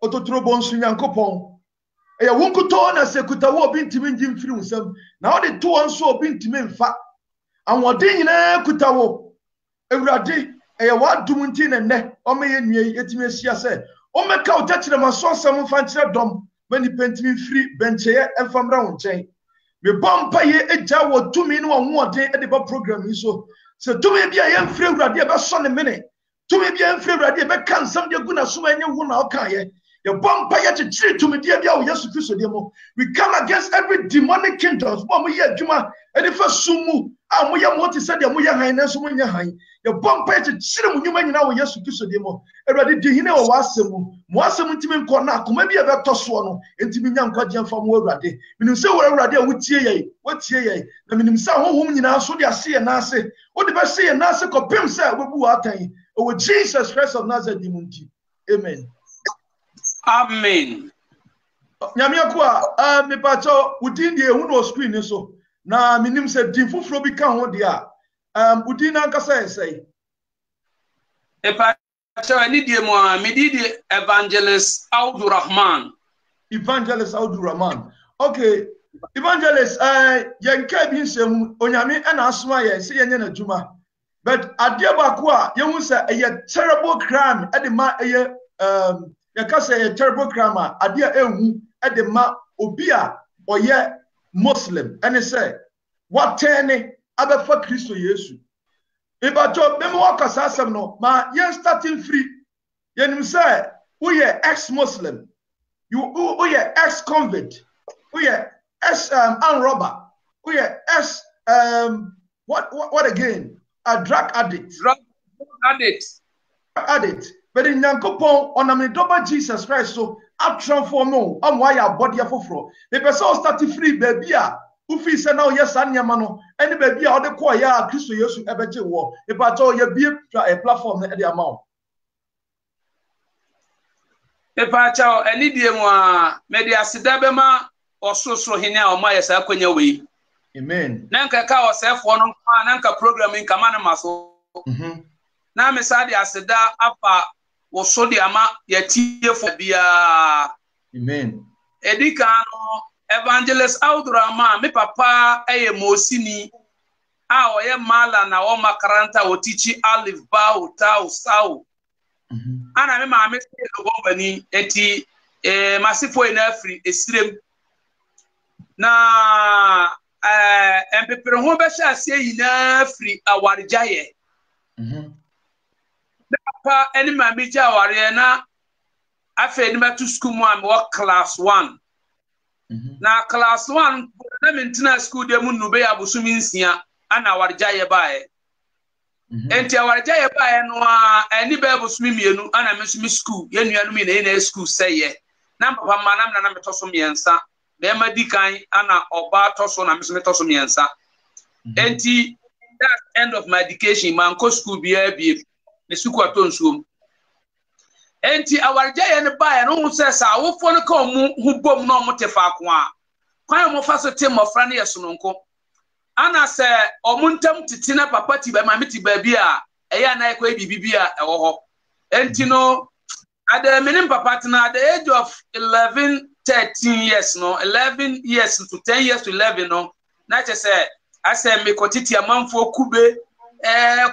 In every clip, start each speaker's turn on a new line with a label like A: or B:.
A: ototro bonsu nyankopon eya wonkuto na sekuta wo obi ntimi ngim firi unsam na wo de to onso obi ntimi mfa anwode nyina kuta wo ewurade eya wadum nti ne ne o meye nwie yetimi asia se o meka o tachire maso sam mfa nkyere dom bani pentimi firi bencheye emfamra wo nchen me bompa ye eja wo tumi ne wo hoden e de ba program yi so se tumi bia ye mfiri ewurade e be so ne mene tumi bia mfiri ewurade e be kan sam de guna so enye hu na o kan ye bompa ye chichiri tumi de bia wo Yesu Kristo de mo we come against every demonic kingdoms bo mo ye adwuma e de fa sumu a mo ye mo ti se de mo ye han na so mo nya han ye bompa ye chichiri mo nyuma nyina wo Yesu Kristo de mo ewurade di hine wo wasemu mo asemu ntimi nko na akoma bia be toso no ntimi nya nkwaje mfa mo ewurade minim se wo ewurade a wotie ye na minim se honhom nyina so de ase ye na ase wo de ba se ye na ase kopem se obebu wa atan o Jesus Christ of Nazareth dimunti amen.
B: Amen.
A: Nyamia kwa me pacho udin de hu no screen so na minim se din fufuro bi ka ho de a udin na nkasa esai
B: e pacho ani die mo me di Evangelist Abdurrahman.
A: Okay, Evangelist yenka bi nsem onyame na asoma ye se yenye na djuma but ade ba ko a yehu se eye terrible crime e de ma eye yakase a terrible crime ade a ehu e de ma obi a oye Muslim and say what turn abefa Kristo Yesu ibajo be mo wakasa asem no ma yen starting free yenim say we are ex-Muslim we are ex-convict we are armed robber we are what again a drug addict but in Yankopon on a double Jesus Christ so I transform why your body afofro the person start free baby who feel say now yes anyama no any baby how the call ya Kristo Yesu ebeje wo e ba to ye bie a platform na e dey amount
B: e pa cha ani die mo a media sida be ma ososoro hene a o ma yesa akwanya we
A: amen
B: na nka ka osefo no na nka programming kama na maso na me sa dia sida apa wo so dia ma ya tie fo bia
A: amen
B: edika no Evangelist Abdurrahman me papa eye mosini a oye mala na o makaranta o tichi alif ba o ta o sao ana me ma me se lobombani eti masifo ina afri esirem na empepere ho be sha se ina afri awarjaye na papa eni ma me ja aware na afa eni ma to school mu am wo class 1 na class 1 na mentina school de mu nube ya busumi nsia ana warjaye bae enti warjaye bae no a eni ba busumi mienu ana mesumi school ye nuanu mi na school seye na papa manam na metoso miensa be ma dikan ana oba toso na mesumi toso miensa enti that end of my education man ko school bia me suku atonsuom enti awarjaye ne bae no hu se sa wofo no ka mu hubom no motefa ko a kwan mo fa so te mofra ne yesononko ana se omuntam titina papa ti ba mamiti ba bia eya na ekwa bibibia ewo ho enti no ada menim papa tina at the age of 11 13 years no 11 years to 10 years to 11 no na che se ase me kotiti amanfo kube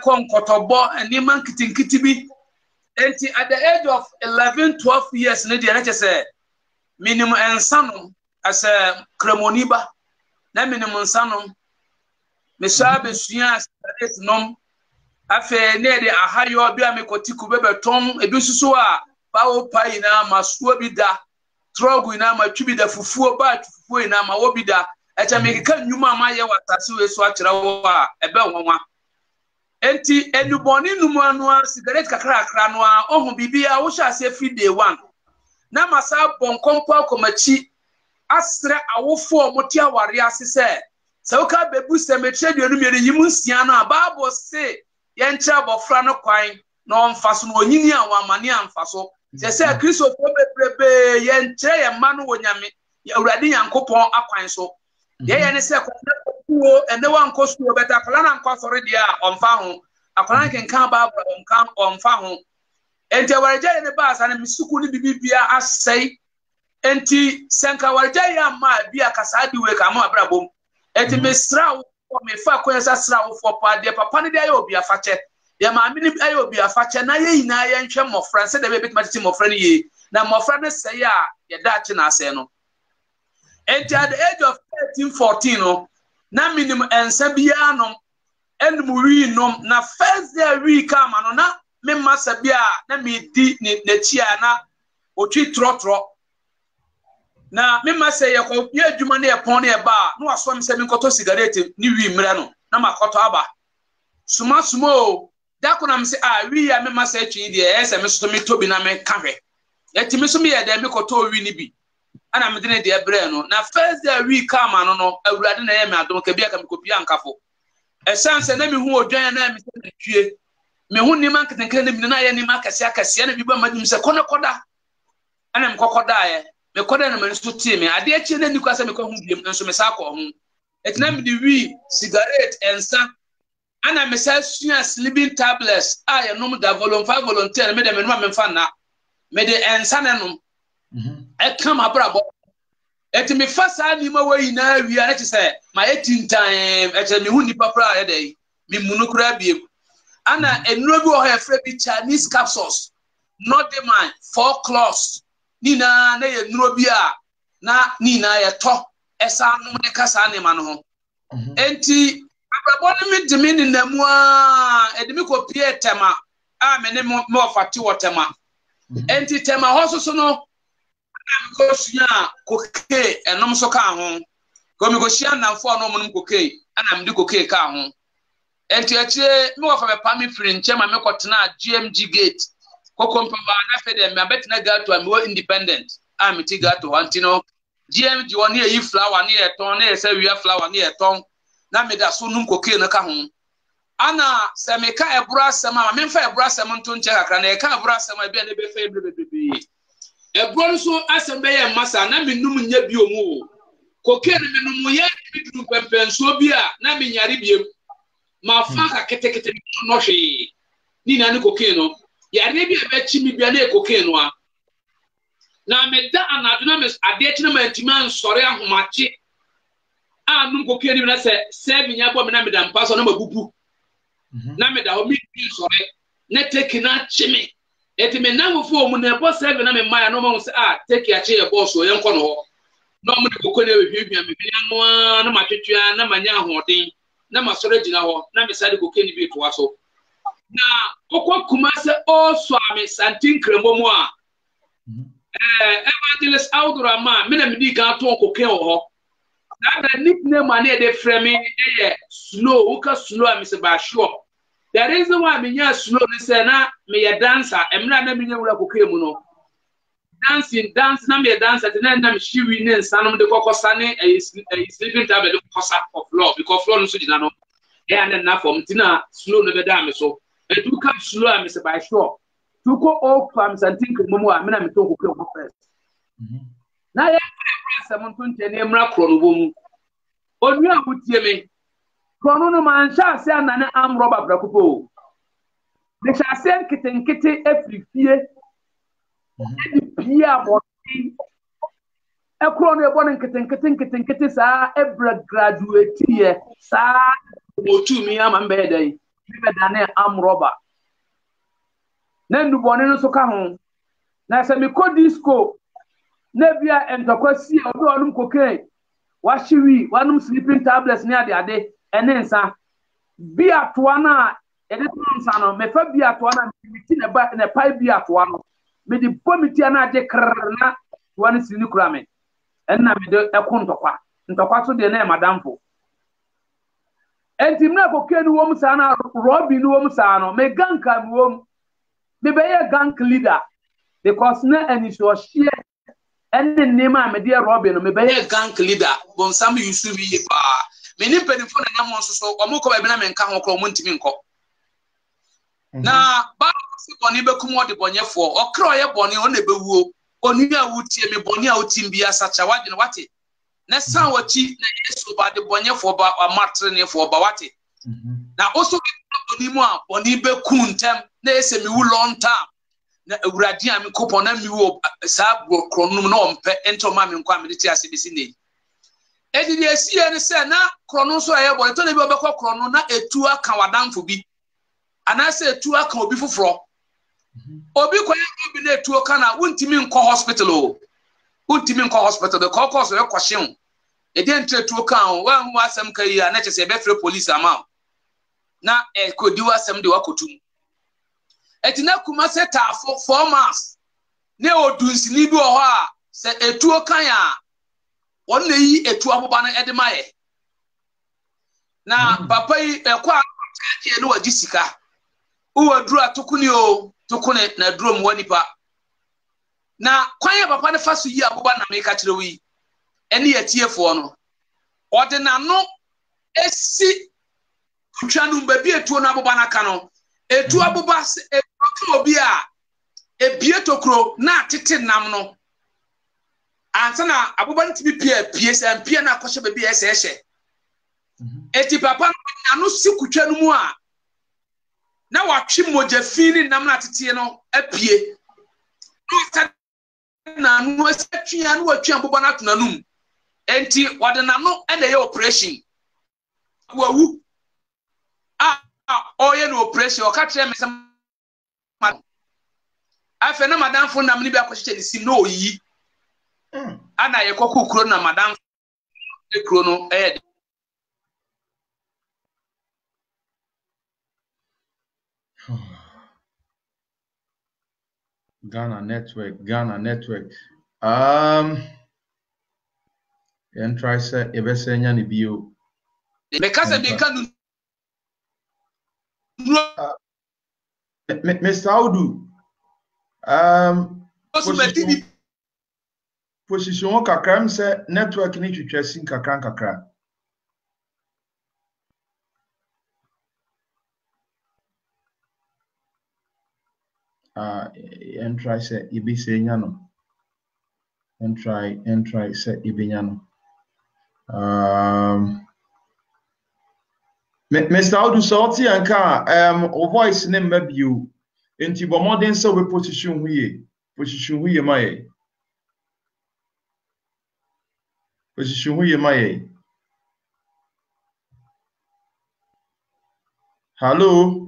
B: konkotobo ani man kitinkiti bi enti at the age of 11 12 years ne dia na che se minimum ensano as a kremoniba na minimum ensano me sabe suya spirit nom afa ne de ahayo bia me kotiku bebetom ebisuso a bawo pai na masuo bi da trogu ina ma twibi da fufuo ba fufuo ina ma wo bi da echa me keka nnwuma ma ye watase we so akira wo a ebe wonwa enti enuboni numu anu a cigarette kakra no a ohun bibia wo sha se free day 1 na masa bonkompo akomachi asre awofo omoti aware asese se uka bebu cemetery duanu mi yimu nsia no a bible say ye ncha bofra no kwan na omfaso no onyini anwa amane amfaso se Kristo fo bebrebe ye nche ye ma no wonyame ye awurade yankopon akwan so ye ne se ko ene wan kosuo beta kala na nkwa sori dia omfa ho akwana kenkan bible omfa ho enti awaregya ne ba asa ne misuku ne bibia asai enti senka awaregya ya ma bia kasa di we ka ma abrabom enti mesra wo me fa kwensa sra wo fo pa de papa ne de ayo obi afache de ma me ne ayo obi afache na ye nyina ye nhwe mofra se de be betima tete mofra ne ye na mofra ne se ya ye da chi na ase no enti at the age of 13-14 no na minimum ensa bia no enmu wi no na first day we come no na me masa bia na me di na chia na otwi trotro na me masa ye ko ye adwuma na ye pon na ye ba na waso me se me nkoto cigarette ni wi mre no na makoto aba suma o da ko na me se wi ya me masa atwi de e se me so me tobi na me ka hwe yeti me so me ye de me koto wi ni bi ana me de ne de bre no na first day we come no awurade na ye me adom ka bia ka me kopia nkafo e sanse na me hu odwan na me se twie me hu ni man ketenkere ne na ye ni ma kase akase na bi ba madim se koda ana me kokoda ye me koda na me nso tie me ade achi na ni kwasa me ko hu biem nso me sa ko hu etina me di wi cigarette ensa ana me sa sua sleeping tablets a ye nom da volunteer me de me no me fa na me de ensa na nom e kam abrabo eti me fa sa ni ma wayi na wi ana ti se ma etintan e che me hu ni papra ye dey me munukura biem ana enuro bi o ha efre bi Chinese capsules not the man 4 claws nina na ye nuro bi a na nina ye to esa anum de kasa ne ma no ho enti abrabo ne me dimi ni namu a edimi ko pie tema a me ne mo ofati wotema enti tema ho so no na ko sua koke enom so ka ho ko mi ko sia namfo no mo num koke ana me di koke ka ho enti ache me wo fa me pami free nche ma me kotena GMG gate kokompa ba na fe de me abetina gato am wo independent am ti gato antino GMG woni e flower ni e ton na e se wi flower ni e ton na me da so num koke no ka ho ana se me ka ebura sema ma me fa ebura sema nto nche kakra na e ka ebura sema bia na be fa ebrebebebe eburo so asem be ye masa na me num nya bi omu koke ne me num ye bidru pempenso bia na me nyare biem ma fa kete no hwe ni na ni koke no ya re bi ebe chi mi bia na koke no a na me da anadu na me ade chi na ma ntima nsore ahomache a num koke ni na se bi nya bo me na me da mpa so na mabubu na me da ho mi nsore na take na chi me eti me na wo fo mu na ebo 7 na me maya no mo se take a chi e boss o ye nko no ho no mo de koke na we hwehwia me bia no na ma twetwea na manya ahoden na masore jina ho na me sade koke ni bi to aso na kokko kumase o so ame santin kremo mu a evangelist Abdurrahman me na me di kan to koke ho na nickname ane de frame e slow uka slow ame se ba sure the reason why me nya slow ni say na me ye dancer emra na me nya wura koke mu no dance na me dancer na me shiwi ne nsanom de kokosa ne sleeping tablet kokosa of law because floor no so jina no e and na form tina slow no be da me so e do come slow am say by sure to go all farms and think momo a me na me to ko first na ye press am to nche ne mra kro no bomu onu a wutie me kro no man sha se anane am roba brakupo de sha se nkete efifie bia boti ekro no ebo nkete sa ebra graduate ye sa otu mi ama mbe dai be dane am roba na ndubone no so ka ho na se mi ko disco na bia entokwasi obi onum koke wa shiwi wanum sleeping tablets ni ade ene nsa bia toa na ede nsa no me fa bia toa na mi ti na ba na pai bia toa no me di bomiti na ade krna toa ni sini kura me enna me de ntokwa so de na madamfo enti mna koke ni wom sa na robi ni wom sa no me ganka mi wom me be ye gank leader because na any so share enne nema me de robi no me be ye gank leader bon sam yusu bi ba me ni penifo na mo so omo ko ba bi na me nka ho kro mo ntimi nko na ba si boni be kumo de bonyefo okro ye boni o na be wuo oni a wutie me boni a wutim bia sacha wadene wate na san wachi na Yesu ba de bonyefo ba amatre ne fo ba wate na oso boni mu a boni be kuntem na ese mi wu long term na awurade a me kopon na mi wo sa kronum na ompe ento ma me nkwa me de ti ase besi ne edi de esie ne se na kronum so aye bo to na bi obekọ kronum na etu aka wadamfo bi ana se etu aka obi foforo obi kwanye obi na etu aka na wontimi nkọ hospital o wontimi nkọ hospital de kokọ so ekọhye edi entre etu aka o wa hu asem kai ya na chese be free police ama na ekodi wasem de wakotum etina kuma se ta 4 months ne odunsini bi ho a se etuo kan a won na yi etuo aboba na ede maye na papa yi ekwa ke no wagi sika uwa duru atokuni o tokune na duru mu wanipa na kwan ya papa ne faso yi aboba na me ka kire wi ene yetiefo no ode na no esi kutwanu mbabi etuo na aboba na ka no etuo aboba obi a ebie tokro na tete nam no ansa na aboba ntibi pie se ampie na akɔhye baby ese eti papa na no sikutwa no mu a na watwe moja fini nam na tete no apie na no asatwia no watwe aboba na tona num enti wade na no ene ye operation wawu oye no operation o ka kire me sam afa na madam fo nam ni bi akɔhye ni si no yi ana ye kokku kuro na madam kuro no
A: Ghana network and try say ebesenya ni bio
B: because be kan
A: Mr. Audu position kakra say network ni twetwa sin kakra and try say ibisenya no and try say ibinya no Mr. Audu Salty and car voice name maybe you enti bo modern so we position huye my position huye my hello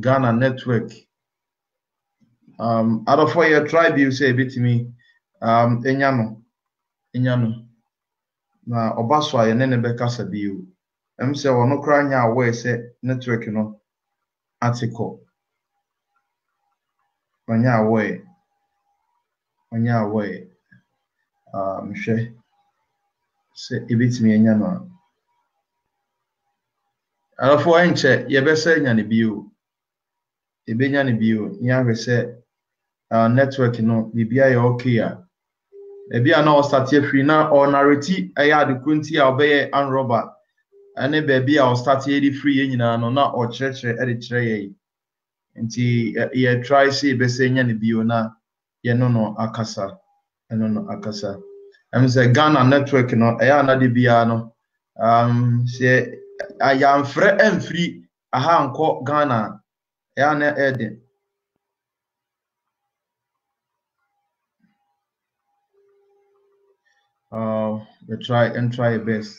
A: Ghana network out of your tribe you say bit me enyano na obaso aye ne be kasa biu se wono kra nya awe se network no article anya awe mhwe se ebit me enyano alafo enche ye be se nya ne biu ebenya ne biu nya we se network no bibia ye okay a ebia na o start free na o narrate aya de kunti a obeye an robber ane baby a o start ye free ye nyina no na o chire e de chire ye nti ye try see be se nya ne bio na ye no akasa say Ghana network no aya na de bia no se aya mfre emfri aha nko Ghana aya na ede we try your best.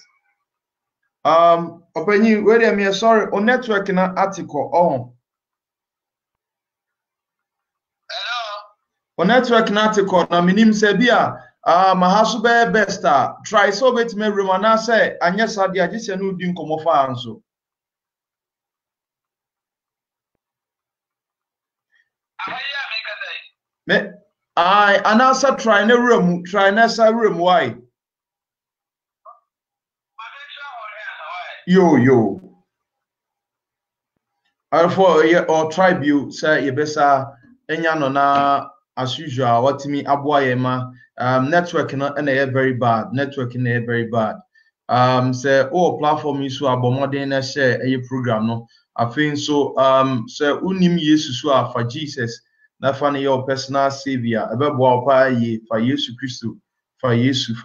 A: Openi, wait a minute, sorry, on network na article on.
B: hello
A: On network na article na minim se bia mahasu be best try so bet me room na say anya sade agise no di nkomo fa anso. Me anasa try na room sa room why? Yo. Alfor or tribe you say ye besa enya no na as usual watimi aboa ye ma network no na very bad say platform yi so abomodin na share e program no afin so say unim yesu so afa Jesus na fa ne your personal savior ebeboa opa ye fa Yesu Kristo fa Yesu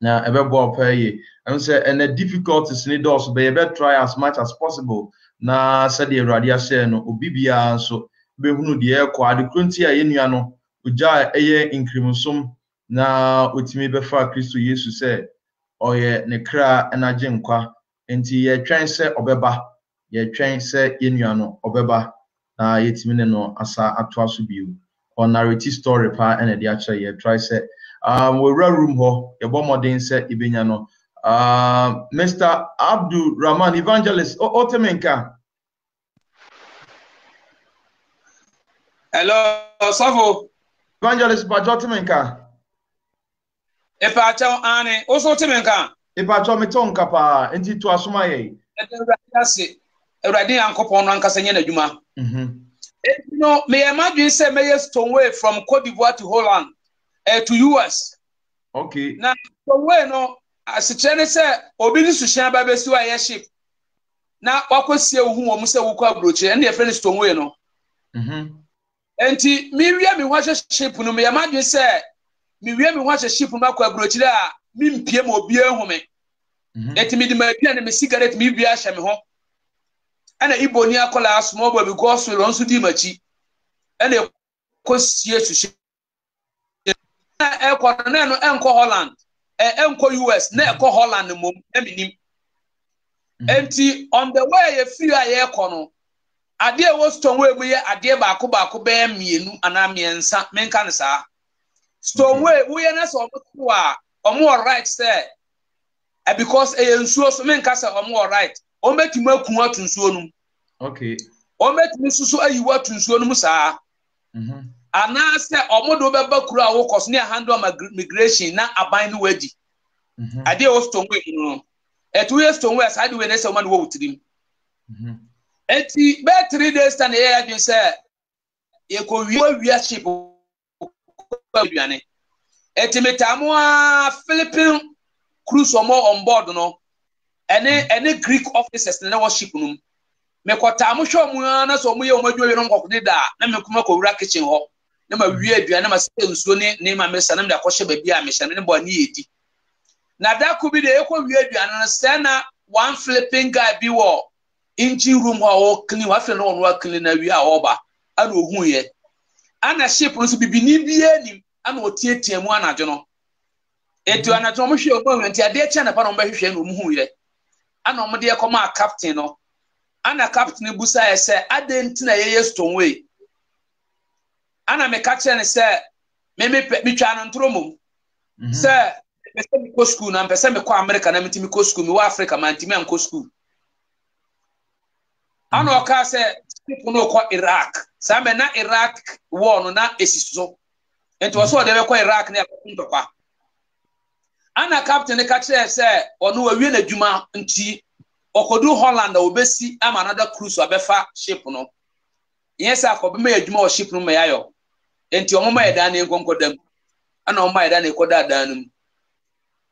A: na ebebo pay and say and the difficulties need also be try as much as possible na said the radio share no obibia so be hunu de ekọ adekrunti a yenua no uja eye incrementum na otimi befa Kristo Yesu say oye ne kra na genkwa enti ye twen se obeba ye twen se yenua no obeba na yetimi ne no asa ato aso biu on narrative story pa and the actual ye try say we room ho your modern say ibenya no Mr. Abdul Rahman Evangelist Otemenka.
B: Hello Savo
A: Evangelist Bajotemenka.
B: Epa chaw ane oso Otemenka.
A: Epa chaw metonka pa enti to asoma ye.
B: Ewrade yankopon no ankasa nye na dwuma. No, me imagine say me Stoneway from Cote d'Ivoire to Holland to US.
A: Okay.
B: Now Stoneway no asikyere say obi ni suhyan ba besi wa ye ship. Na wakosie ohu wo mu say wo kwa broche na ye friend Stoneway no. Enti mi wi mi hwa ship no me imagine say mi wi mi hwa ship no kwa broche a mi mpie ma obi ehu me. Enti mi di ma bia na me cigarette mi bia hye me ho. Ana iboni akola small boy because we run so di machi ana kosie suhye na ekọ na no enko Holland enko US na ekọ Holland mom eminim enti on the way ye free aye ekọ no ade e wo Stoneway mu ye ade baako be mienu ana miensa menka ne saa Stoneway wo ye na so omo a omo right say because e nsuo so menka say omo right o metimi akun atunsuo num
A: okay
B: o metimi susu ayiwa atunsuo num saa ana se omodo beba kuru a wo koso ne handle migration na aban no wadi ade o Stoneway no etu ye Stoneway side we na se o ma no wutirim eti be 3 days stand here adwin say ye ko wi ship aduane eti metamo a Philippine cruise on board no any Greek officers na worship num me kwata mo hwe mu na so mo ye o madwo no nkokode da na me kuma ko wura kitchen ho na ma wi aduane ma se nsuo ne ma me sanam da kwhye ba bia me hye ne bo ne yedi na da ku bi de e ko wi aduane no se na one flipping guy bi wo engine room ho clean wa fe no no clean na wi a oba ana ohun ye ana ship no so bibini bia nim ana otietie mu anajo no etu anajo mo hwe o mo nti ade echa na pa no mbahwehwe na omuhu ye ana omde ye koma captain no ana captain busa ese ade ntina ye Stoneway ana me ka kire ne se me twa no ntromom se me se me ko school na mpese me ko America na metimi ko school me wa Africa man timi an ko school ana o ka se people no ko Iraq sa me na Iraq war no na esiso ento so de be ko Iraq na ko kwa ana captain ka kire se ono awie na dwuma nti okodu Holland obesi ama another cruise abefa ship no yes akobema adwuma o ship no mayayo enti omoma yeda na nkonkodam ana omoma yeda na ekoda danum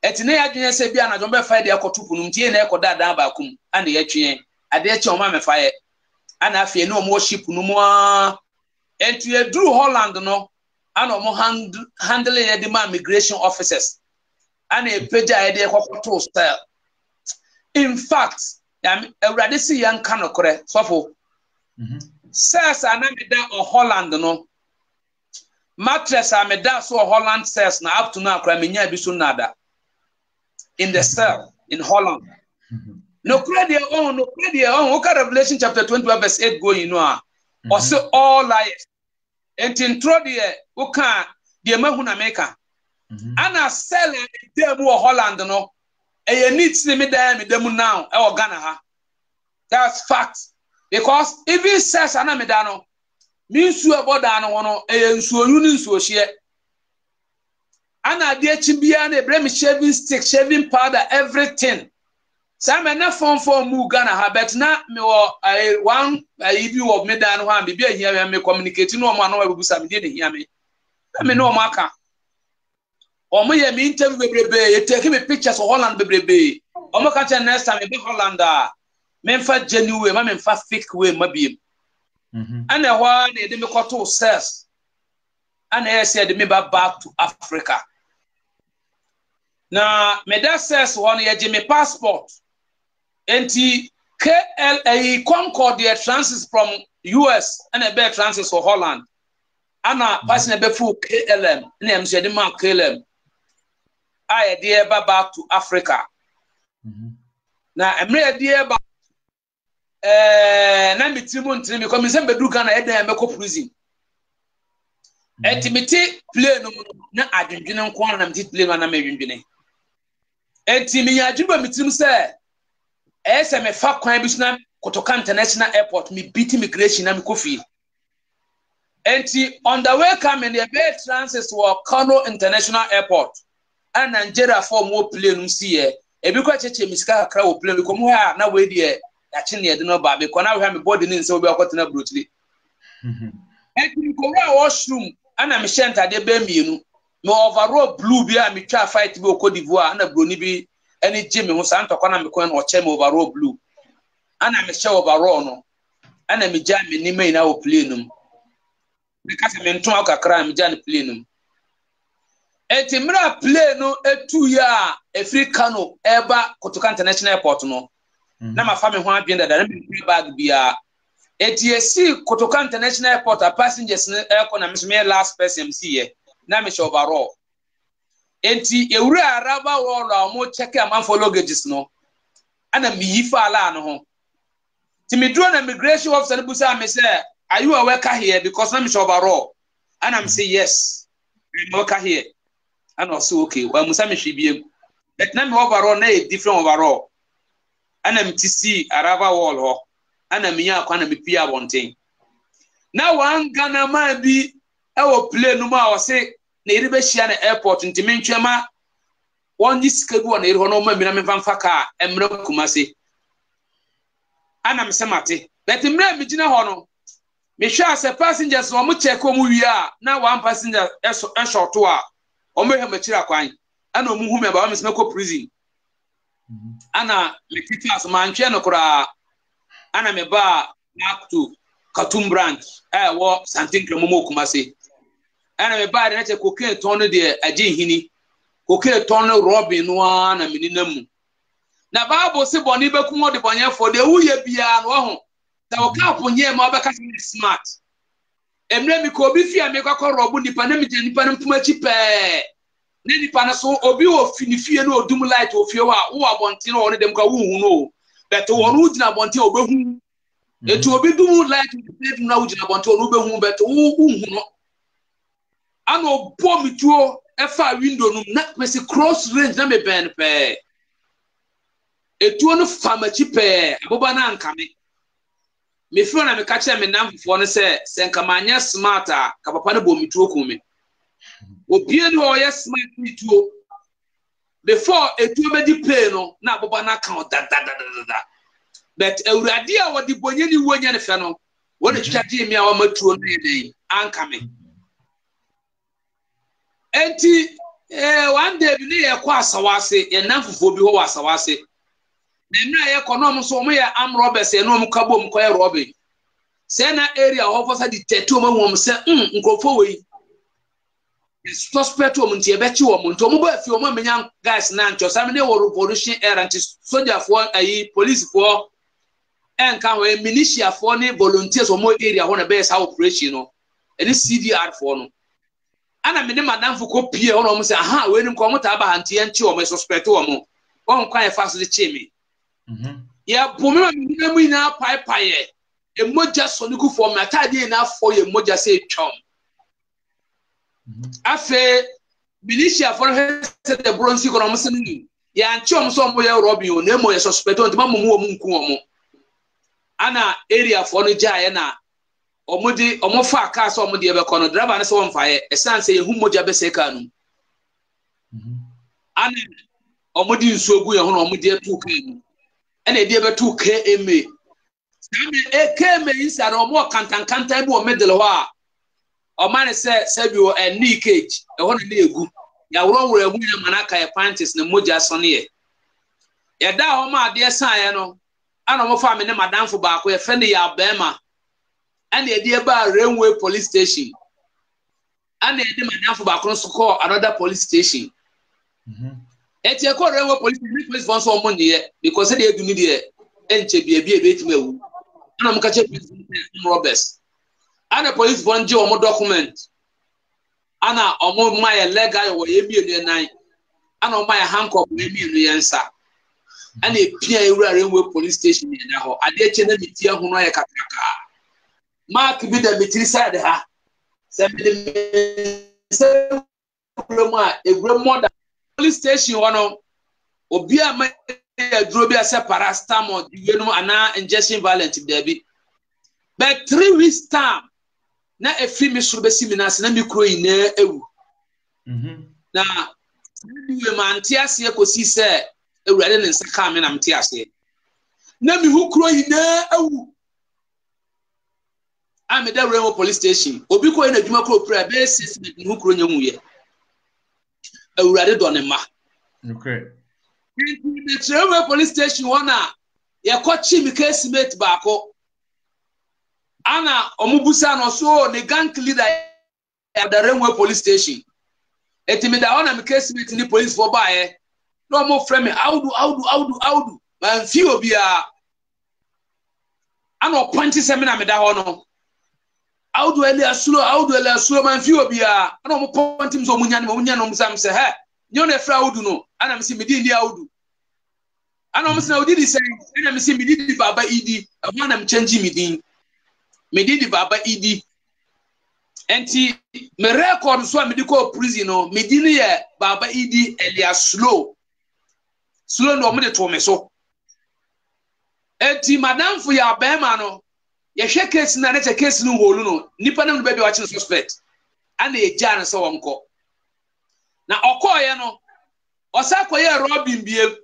B: etine yadwene se bia na jombe fa de akotupu no ntie na ekoda dan ba kum ana yatwe ade eche omama mefa ye ana afie no omo ship no mo enti edru Holland no ana omo handle ye de migration officers ana epeja ye de ekokoto style. In fact, Ewrade si yan kanokore sofo. Says anamida o Holland no. Mattress amida so Holland says na up to now akra menya bi so nada. In the cell in Holland. No credit on okay, Revelation chapter 20 verse 8 go you know. Also all liars. And intro the uka the mahuna maker. Ana sell dem o Holland no. E needs me dem now e Ghana ha. That's fact. Because even says anamida no means you about that no e nsuo yu nsuo hye. Ana de chibia na ebrem shaving stick, shaving powder, everything. Some na form for mu Ghana ha but na me one ibi of me dan ho am bibia hia me communicate no mo na wabusa me de hia me. Na me no mo aka. Omo ye me interview bebrebe e take me pictures of Holland bebrebe omo ka che next time be Holland a me mfa genuine ma me mfa fake way ma biem ana ho na e de me koto sales ana e say de me back to Africa na meda says one ye me passport enti KLA Concordia transit from US and a bear transit for Holland ana passing a befu KLM na am say the man KLM I dey back to Africa na emre dey ba na mitimu ntimi because me say bedu Ghana e dey meko prison etimiti plane na adwendwene nko na miti plane na medwendwene etimi ya adwuba mitimu say ese me fa kwan bi na Kotoka International Airport me beat immigration na me kofi enti on the way coming the bay transit to Kano International Airport and Nigeria for more plane see e bi kwa cheche misika akra wo plane ko mu ha na we de ya chi ne de no ba be ko na we me body ni nse obi akotena brutally enti ko ra washroom ana me shenta de be mienu me overall blue bi a me twa fight bi o Cote d'Ivoire ana broni bi any Jimmy who santo kwana me ko na o che me overall blue ana me show overall no ana me jam me ni mai na o plane num me ka se me nton akakra me jam plane num enti mra plane no etu ya efri Kano eba Kotoka International Airport no na ma fa me ho adwen da me bag bia enti esi Kotoka International Airport a passengers na aircon na me last person see ye na me show overall enti ewura araba wall a mo check am for luggages no ana me yifa ala no ho ti me draw na immigration officer no busa me say are you a worker here because na me show overall and I'm say yes I'm a worker here and also okay well musa me hwibiem but na me overall na a different overall and I'm to see araba wall ho ana me ya kwa na me pia wonten na wan Ghana man bi e wo plane no ma wo say na iri be hia na airport ntimi ntwema won yi sika bi won iri ho no ma mi na me famfa ka emre Kumase ana me semate but mra me gina ho no me hwa as passengers wo mo check o mu wi a na one passenger e short to a o mo hema chira kwan ana o mu hu me ba me semako prison ana me titas man hwe no kura ana me ba back to Khartoum branch wo Santinkre mo Kumase ana me ba de na che cocaine ton no de agi hini cocaine ton no Robin no na meninam na Bible se boni be kum de bonye for de wuye bia no ho da o ka ponye ma be ka smart emre mi ko obi fia me kwakọ robu nipa na mi je nipa na mpuma chi pe na nipa na so obi o finifie na odum light o fie wa wo abonte na wo ne dem ka wo hu no but wo no ugina abonte o be hu etu obi dum light na ugina abonte o no be hu but wo hu no ana obo mituo efa window num na mesi cross range na me ben pe etu no famachi pe aboba na nkame me firo na me ka che me namfo no se nkamanya smarter ka papa no bo mituo ku me obie no ye smart mituo before etu be di pay no na aboba na kan da but awurade a wodi bonye ni wonya ne fe no wo de twade mi a wa matuo no ye den ankame enti one day bi ne ye kwa asawase ye namfo bi ho wa asawase na nna ye konom so mo ye am robbers ye no mo kabo mo koye robbery se na area ho for sa di tetu mo hom se nkofo we suspect wo ntie be chi wo mo nto mo ba fi wo mo menya guys na ncho sam ne wo revolution era nti soldier for ayi police for enka ho militia for ne volunteers wo mo area ho na be sa operation no eni CDR for no ana me ne madam fo ko pie ho no mo se aha we ni ko mo ta ba hantie ntie wo mo suspect wo mo won kwan e fa so de chi me ya pomema mina mu ina paipaye emoja soniku for me atade na for ye emoja se twom afe militia for set the bronze ko no se ni ya nchom so mo ye robin o na mo ye suspect on mamu mu nku omo ana area for no jaye na omudi omo fa car so omudi e be kono driver na se won fa ye esan se ye hu moja be se car no ana omudi nsuogu ye ho na omudi atu kan no ene die betu KMA sami KMA inside omo kantankanta bi o middle ho a o man se bi o eni cage e ho na egu ya woro egu ya manaka e panties na moja so ne ye da ho ma ade san ye no ana mo fa me ne madamfo ba ko ye fe ne ya bema ana e die ba railway police station ana e de madamfo ba ko so call another police station eti e ko rewo police force so mo ne because they do need e enche bia betime wu ana mo ka che robbers ana police force nje o mo document ana o mo my legal wo ye mienu nan ana o my handcuff we mienu yensa ana epia ewura rewo police station ne na ho ade che na mitia hu no ye kakaka mark bi da mitiri side ha se ewura more police station wono obi a ma duro bi ase paracetamol diwenum ana injection violent there but 3 weeks time na efi mi suru besi mi na se na mi kro ina ewu na we man ti ase ekosi se ewurade ne nsaka me na mti ase na mi hu kro ina ewu ame da rewo police station obi ko ina dwuma kro pra be sis mi hu kro nyamu ye ewurade do ne ma
A: okay
B: the Trevor police station wana ya kochi mi case mate baako ana omubusa no so ne gang leader ya the Renwe police station etimi da ona mi case mate ni police for bae no mo frame me audu man fi obi a ana opanti se me na me da ho no audu ele asulo man fi obi a ana mo panti mzo munya no musam se he nyo na fra audu no ana msi midi ndi audu ana msi na udidi say ana msi midi baba idi afana mchange midi baba idi enti me record so midi ko prison no midi ne ye baba idi elia slow no mo de to me so enti madam fu ya bema no ye hwe case na ne case no holu no nipa na no ba bi wa chi suspect ana ye ja na so wonko na okoye no osakoye robin biem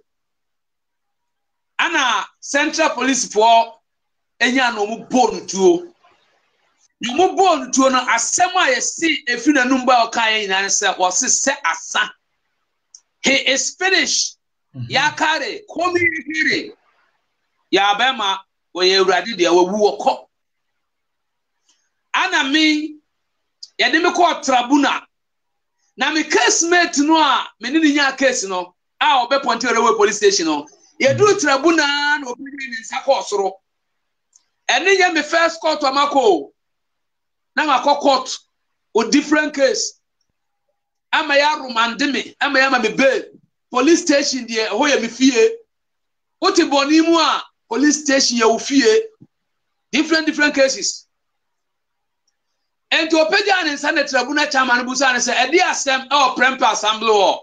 B: ana central police for enya no mu bonu tuo no asem a yesi efi na numba okan yin se o se asa he is finished ya kare komi hire ya bema oye urade de wawu woko ana mi yede me ko tribunal na me case mate no a me ni nya case no a obe ponte rewe police station no ye do tribunal no obi ni nsaka osoro eni nya me first court amako na ma court o different case ama ya rumande me ama ya ma me bail police station de ho ya me fie oti boni mu a police station ya wo fie different cases. And to Opeja and Sunday Tribunal Chairman Busan said, "Edi asem or Prempa Assembly or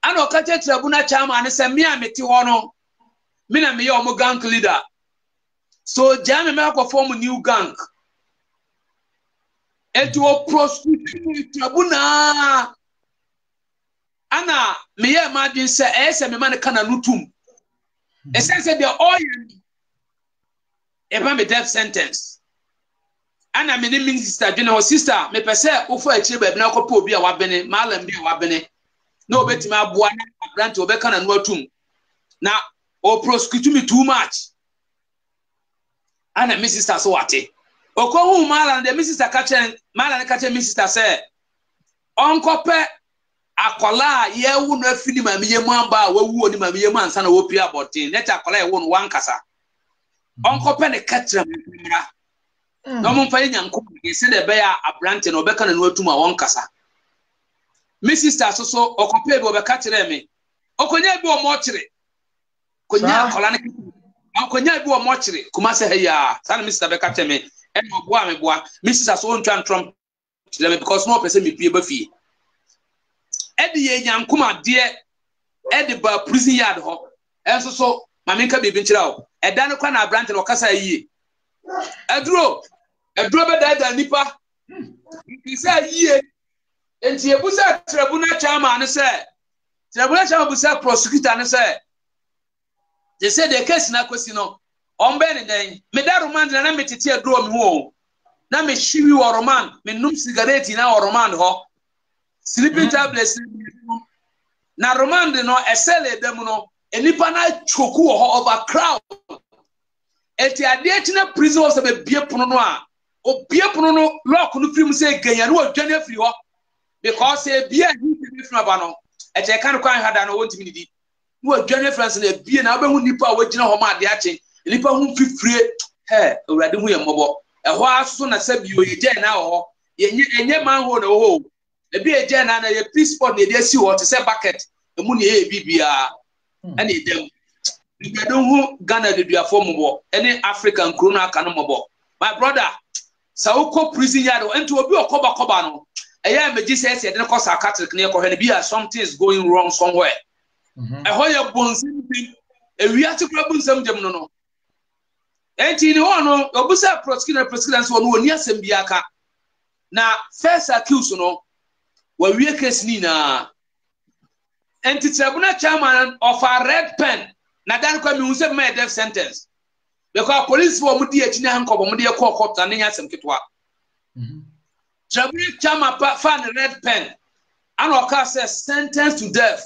B: and Okate Tribunal Chairman said, Me and Metihono, Mina me your gang leader. So Jamie Melko form a new gang. And to prosecute Tribunal Anna, me imagine say, Esa me man kana nutum. Essentially, the oil a death sentence. Ana me ni sister dwene ho sister me pese ofo akire ba bi na kopo obi a wabene malam bi a wabene na obetima aboa na brand obeka na no atum na o prosecute me too much ana me sister so wate okohu malam de me sister ka chen malam ka chen me sister say onkope akola ye wu no afini ma me yemu amba wawu oni ma me yemu ansa na wo pia abotin net akola ye wu no wankasa onkope ne katra mra no mo fa nyanko se de be ya abrante no obeka na no atum a won kasa me sister so okope be obeka kire me okonya bi o mo kire konya akola ne okonya bi o mo kire kuma se heya sana me sister be ka kire me e no boa me boa me sister so ntwa ntrom kire me because no person me pie ba fie e de ye nyanko ma de e de ba prison yard ho enso so mame ka bibi nkira o e da no kwa na abrante no kasa yie eduro be da nipa isa yie enti ebusa tribunal chairman say tribunal chairman busa prosecutor ne say they say the case na kwesi no ombe ne den me da roman na me tete eduro me ho na me hwiwi wo roman me num cigarette na wo roman ho sleeping tablets na roman no esele dem no enipa na choku ho over crowd enti ade tina prison was be bie pono no a obie pono no lock no film say ganya no odwane afiri ho because e bie hi fi from aba no e che kan kwan hada no wonti mi di no adwane France na bie na obehu nipa a wagina ho ma ade ache nipa hu fifire awurade hu ye mmobo ho aso na sabio ye je na ho enye man ho na ho ebi eje na ye peace sport na dey si ho to say bucket emu na ye bibia ana edem nipa don hu Ghana deduafo mmobo ene African kro na aka no mmobo my brother Sauko prison yard enti obi okoba no eya meji say say de ko psychiatric na ko hwe be something is going wrong somewhere hoya bonsim bi ewiate kura bonsam dem no enti ni hono obusa prosecutor so no oni asem bi aka na first accuse no wa wie case ni na enti tribunal chairman of a red pen na dan kwa mi hu say my death sentence because police for mudi echi na hanko mudi e call court na nya asem ketwa tribunal chairman fan red pen and oka says sentence to death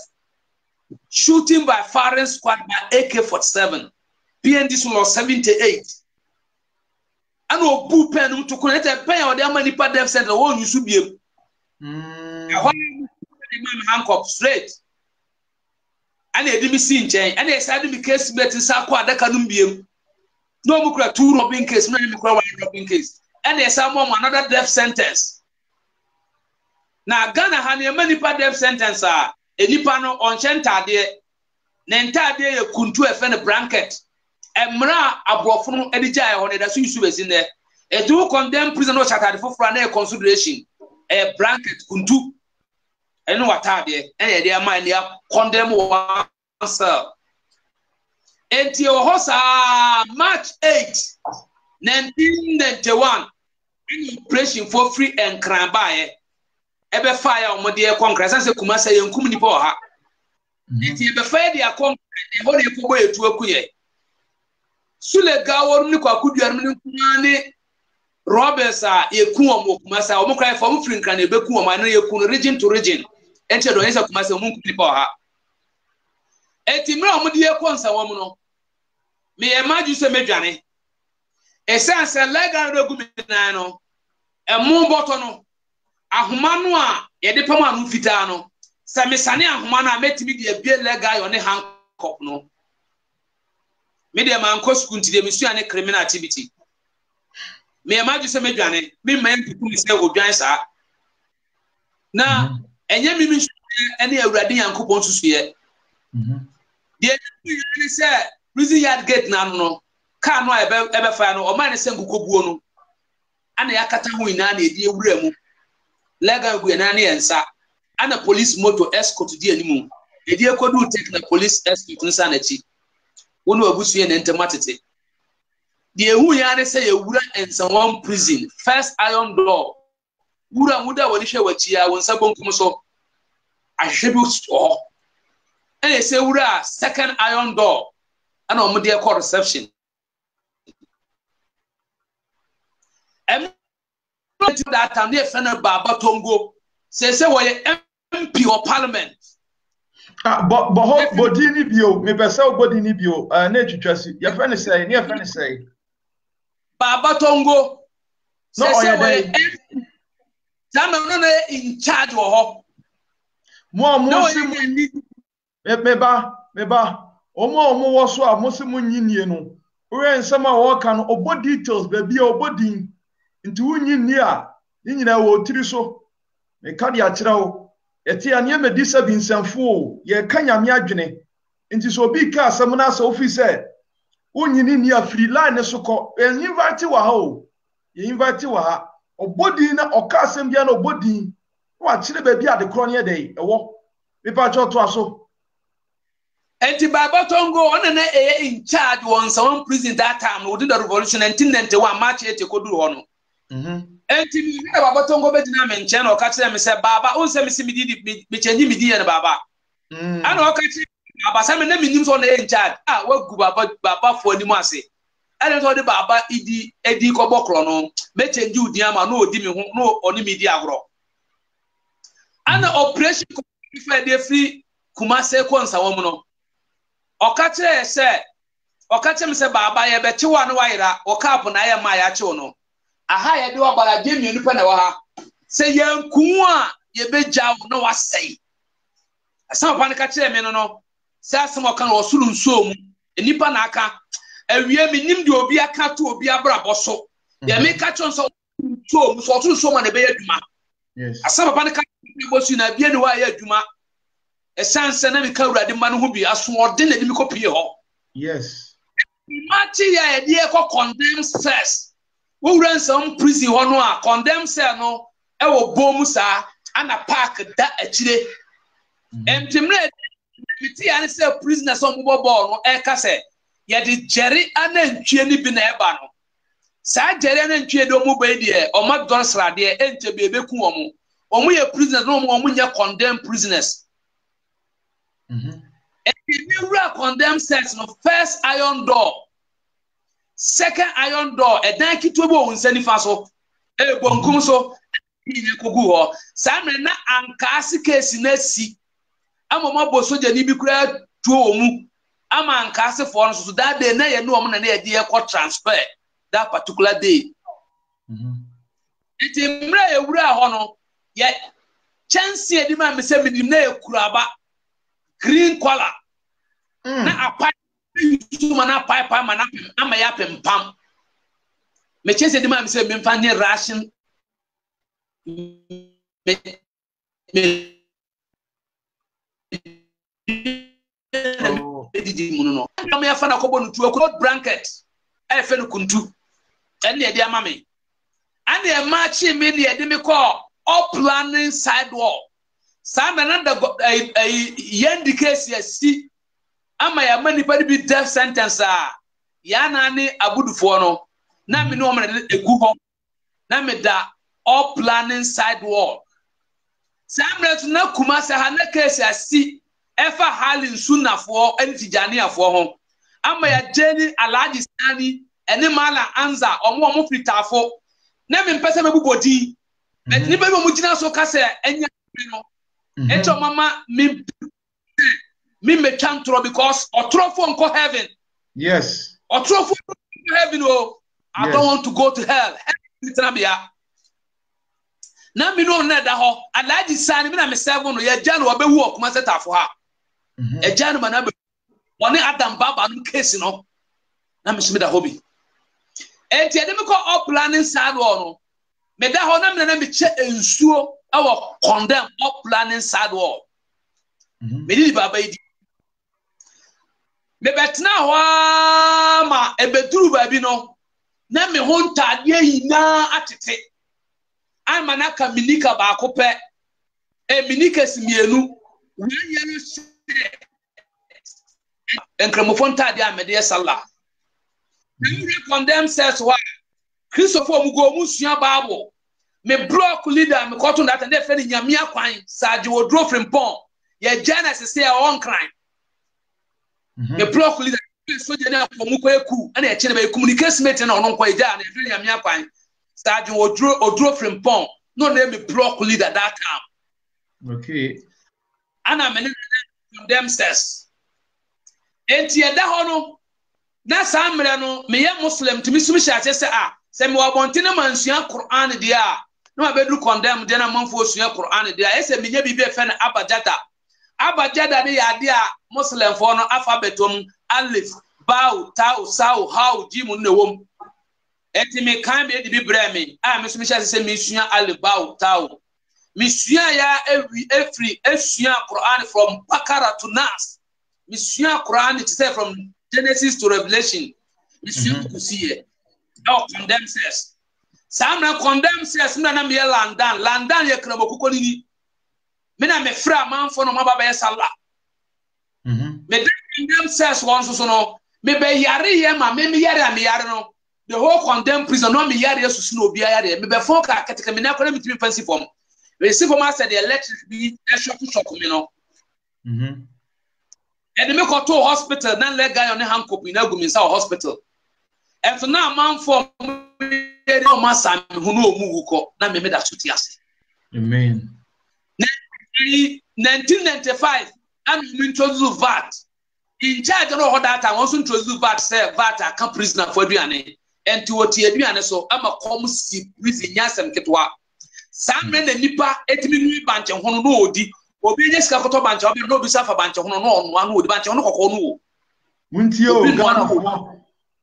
B: shooting by firing squad by AK-47 PND law 78 and obu pen to connect a pen or the manipa death center won you should be handcuff straight and e dimi si nchen and e side me case bet sakwa adaka no mbiem no mu kura two robbing case no me kura one robbing case and e say more another death sentence na Ghana ha na manipa death sentence a enipa no onchentade na entade ye kuntu efe ne blanket emra abrofo no edija e ho ne da so yusu bezin there e do condemn prison no chatade foforo na consideration e blanket kuntu enu watade e ye dey man dey condemn one cell enti o hosa March 8 1991 any operation for free and crime ebe fire omode e konkresa se kuma se yenkum nipa oha enti ebe fire dia konkresa e ho ne kobo etu akuye sule gawo ni kwa kuduar ni kumane Roberts a yeku omo kuma sa omo krai from free nkran ebe ku omo na yeku no region to region enti do yesa kuma se omo nipa oha enti mra omode e konsa wom no me e maju se medwane esense legal document na no emu boto no ahoma no a ye de pam anu fitaa no se mesane ahoma no a metimi de abie legal yo ne handcuff no me de man ko school ntide mesua ne criminal activity me imagine se medwane me man pipu ni se odwan sa na enye mi ene awurade yankopon susuye de ni se prison yard gate na no ka no ebe fa no o man se nkukobuo no ana yakata ho ina na edi ewura mu legal gu na ensa ana police motor escort di animu edi ekodu take na police escort nsa na chi wonu abusu ye na ntematete di ehu ya ne say ewura ensa one prison first iron door wura muda woni hwe wachi ya wonsa bonkum so ahwebu so ene say wura second iron door ana omde e call reception that time they friend Baba Tongo say we MP or parliament
A: but body ni bio me pesa body ni bio na twitwase your friend say
B: Baba Tongo
A: no
B: say no in charge wo
A: mo si meba omo wo so a mo si mo nyinie no we nsema wo ka no obo details baby obodi nti wunyi ni a nyina wo tiri so me ka dia kira wo eti ane me di se binsanfo ye ka nyame adwene nti so bi ka asem na asa office wunyi ni a free line so ko invite wa ha o ye invite wa ha obodi na oka asem bia na obodi wa kire baby ade kro ne dey ewo me pa cho to aso
B: enti Baba Tongo on na in charge one some prison that time within the revolution 1991 March 8 koduru hono enti mi na Baba Tongo be dina me nche na o ka kire me se baba on se me si mi di me change mi di ya na baba ana o ka kire baba se me na minim so na in charge wa gu baba fo ani mu ase ana to de baba edi ko bokro no me change udi ama no odi mi ho no oni mi di agro ana operation ko fa de free Kumase ko nsa wo mu no okache me se baba ye be chiwa no waira okap na ye ma ya chiwo no aha ye de obara je mienu pe na wa ha se yanku a ye be jaw no wasei asam papa ne ka kire me no say asam o kan o suru nso mu enipa na aka awie me nim de obi aka to obi abrabọ so de me ka chon so so mu so suru nso ma na be adwuma
A: yes
B: asam papa ne ka bosu na bia ne wa ya adwuma esanse na me ka urade ma no ho bi aso ode na de me kopie ho
A: yes
B: mati ya e de ko condemn first wo wura nsam prison ho no a condemn cell no e wo bom sa ana park da akire emtimre miti ya ne say prisoners on bo ball no e ka say ye de jeri anantwie ni bi na e ba no sa jeri anantwie do mu ba de o ma don srade e ente be beku omo ye prisoners no omo nya condemn prisoners and the new condemn cells no first iron door second iron door e dan kitwe bo unsani fa so e bonkum so ni kogu ho samre na ankasi case na si amoma bo soja ni bi kura tuo mu ama ankasi for no so that day na ye no na ye de ko transfer that particular day it imra ye wura ho no ye chance e di ma me se minim na ye kuraba green color na apai mana pipe mana ama ya pempam me chese di ma me se me mfa ne ration me didi munu no am ya fa na kobo no tuo ko blanket e fe no kuntu en ne di ama me an e ma chi me ne di me call up planning sidewalk sama na da yendi case ya si ama ya mani pa bi death sentence ya na ni abudufo no na me no na egu ho na me da all planning sidewalk samre to na kuma se ha na case ya si efa halin sunafo entijani afo ho ama ya jeni alaji sani eni mala anza omo fitafo na me mpese mebubodi but ni be mo gina so kase enya no eto mama me chantro because otrofo nko heaven
A: yes
B: otrofo heaven oh I don't want to go to hell na me no na da ho alaji sani me na me seven no ye janu obewu okuma setafo ha e janu mana be woni adam baba no case no na me shime da hobi enti ade me ko up planning side no me da ho na me na me che ensuo awo condemn up planning side wall me di baba idi me betna ho ma ebeduru babi no na me ho ntade yina atete ama na ka minika ba akopɛ minika simienu wanyere enkramofo ntade amede sala me condemn says why Christopher mu go mu sua bible me block leader me koto that and they feel nyame akwan saje wodro frimpon ye Genesis say on crime me block leader so je na ko mu ko eku na ye chene be communication meeting na ono ko eja na feel nyame akwan saje wodro frimpon no na me block leader that time
A: okay
B: ana me condemn says enti ye da ho no na samre no me ye muslim timi sumi sha che se se me wabontene mansua Quran dia no abedu condemn dia na manfo sua Quran dia ese me nya bibi efe na abajada ne ya dia muslim fo no alphabetum alif ba ta sa how jim ne wom eti me kan be di bibre me me sumi sha se me sua alif ba ta me sua ya every sua Quran from Bakara to Nas me sua Quran to say from Genesis to Revelation me sua kusiye no condemn says samna condemn says na me landan ye krabokoko ni me na me fra manfo no mababa ye sala me condemn says one so no me be yare ye ma me yare no the whole condemn prison no me yare yesu no obi yare me be fon ka keteke me na ko na mitimi fancy form we see form said the electric be shock me no and me go to hospital na leg guy on handcuff na gumi sa hospital. And so now man for no massa who know muko na me that suti ase.
A: Amen.
B: 1995 I'm introduce VAT. In charge no that time also introduce VAT say VAT can prisoner for aduane. And to what aduane so am a come see prison yasem ketwa. Sam men nipa etimi nwi banche hono no odi obi nye sika koto banche obi no bi safa banche hono no onu anu di banche hono kokko no
A: muntie o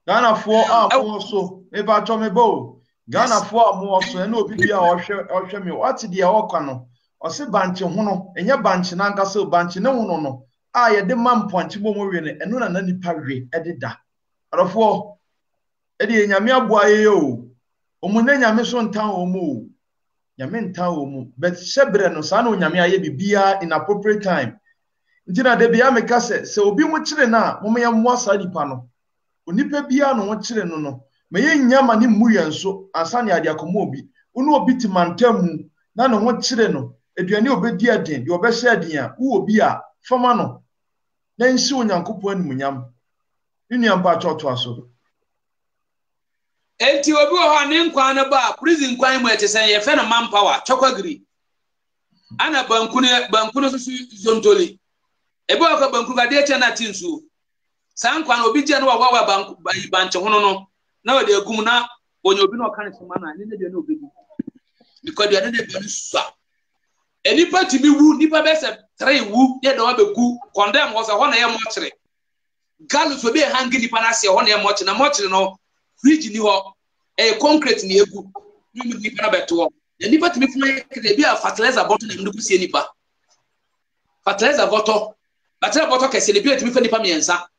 A: Ghana fo apo so e ba to me bo Ghana fo amo so e na obi bia ohwe me what dey okwa no o se banche hono enye banche na nka se banche ne hono no a ye de mamponche mo we ne eno na nipa we e de da arofo e de nyame aboa ye o omunne nyame so ntan o mu nyame ntan o mu but shebre no sa na nyame aye bibia in appropriate time ntina de bia me ka se obi mu kire na mo me yamwa sa nipa no onipa bia no wo kire no no me ye nyama ni mu yenso asane ade akomo obi unu obi ti mantamu na no wo kire no eduane obedi aden de obehye aden a wo obi a fama no na nsi onyankopon animunyam nnuamba choto aso
B: enti obi ho ne nkwan na ba prison kwan mu etesen ye fe no manpower chokwagiri ana banku no susu zontoli ebe o ka banku ga de eche na tinsu san kwan obi je no wa banku banche hono no na we de agum na onye obi no kan sema na ne de no obi because they dey be so enipa timi wu nipa be se 3 wu ye de wa be gu condemn ho se ho na ye mo kire galus obi hangi nipa na se ho na ye mo kire na mo kire no fridge ni ho concrete ni egu ni para beto nipa timi funa ye bi a fertilizer bottle na ndu kusie nipa fertilizer bottle kese le bi timi fa nipa miensa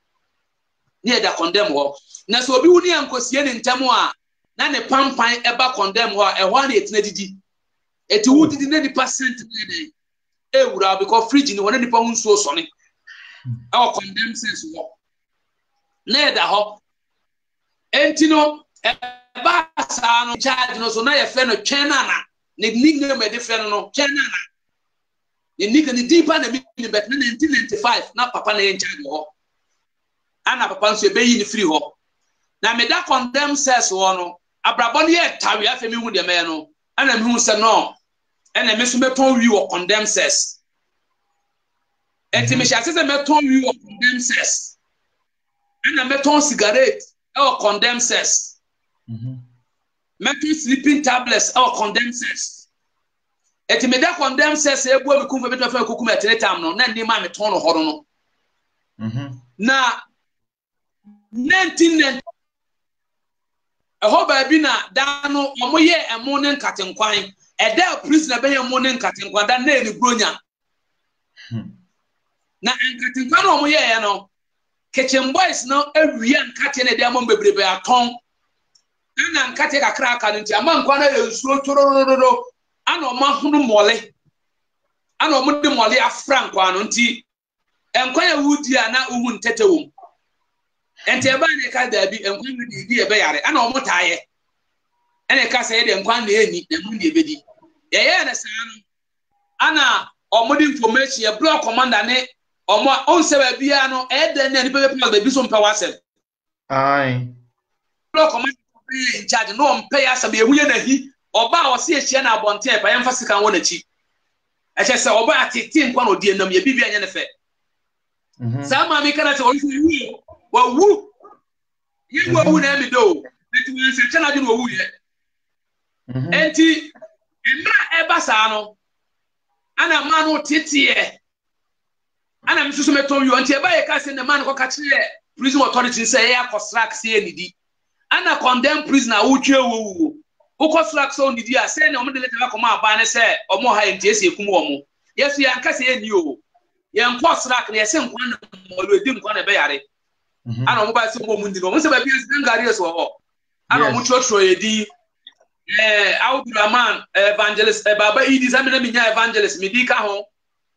B: ni e da condemn ho na so obi wu ni ankosie ni ntamo a na ne pampan eba condemn ho e ho na etina didi eti wu didi na nipa cent ne ewura because fridge ni ho na nipa hu nsuo so ne e condemn sense ho na e da ho entino eba sa no charge no so na ye fe no twenana ne nickname e de fe no twenana ne nickname deeper na mi bet na 1995 na papa na ye charge ho ana papa nso e be yi ni free ho na me da condemn says ho no abrabọ ne ye tawe afa mi hu de me no ana mi hu se no ena me so meton wi wo condemn says enti me sha se meton wi wo condemn says ena meton cigarette or condemn says meton sleeping tablets or condemn says enti me da condemn says e bu amikum fa meton fa kokum etere tam no na ndi ma meton no horo no na 1990 hoba bi na dano omoye emo ne nkatenkwan eda prisoner be emo ne nkatenkwan da na eni bronya na nkatenkwan no omoye ya no kitchen boys no awia nkate ne de mo bebrebe aton na nkate kakra aka nti ama nkwa na ensuo torororo ana o mahunu mole ana o mudi mole afra nkwa no nti enkwa ya wudi ana uhu ntete wom enti eba ne ka da bi enkwa wudi di ebe yare ana o mutaye ene ka se de enkwa na eni na mu de bedi ye na sanu ana o mudi information ye block commander ne omo on se ba bia no e de na ni pe pe bi so mpa wasel
A: ai
B: block commander in charge no mpa ya sabe ehuye na hi oba o se ehia na abonte pa yemfa sika won na chi e che se oba atete nkwa no die nam ye bibia nya ne fe sama mi kana se o wu ye wo wu na mi do eti we se chana ju no wu ye enti imra eba sa no ana ma no tete ana mi susu meton wi enti eba ye ka se ne man ko ka kire prison authority say ya contract se enidi ana condemn prisoner wo twe wo ko contract so onidi a say na o me de leta ko ma ba ne se o mo ha enti ese ekum wo mo yesu ya nka se eni o ye contract na ye se nkwa na mo lo edi nkwa na be yare ana mo ba se mo mundi no mo se ba bi esi ngari so ho ana mo trotro edi Abdulrahman evangelist baba idi zamina minya evangelist midika ho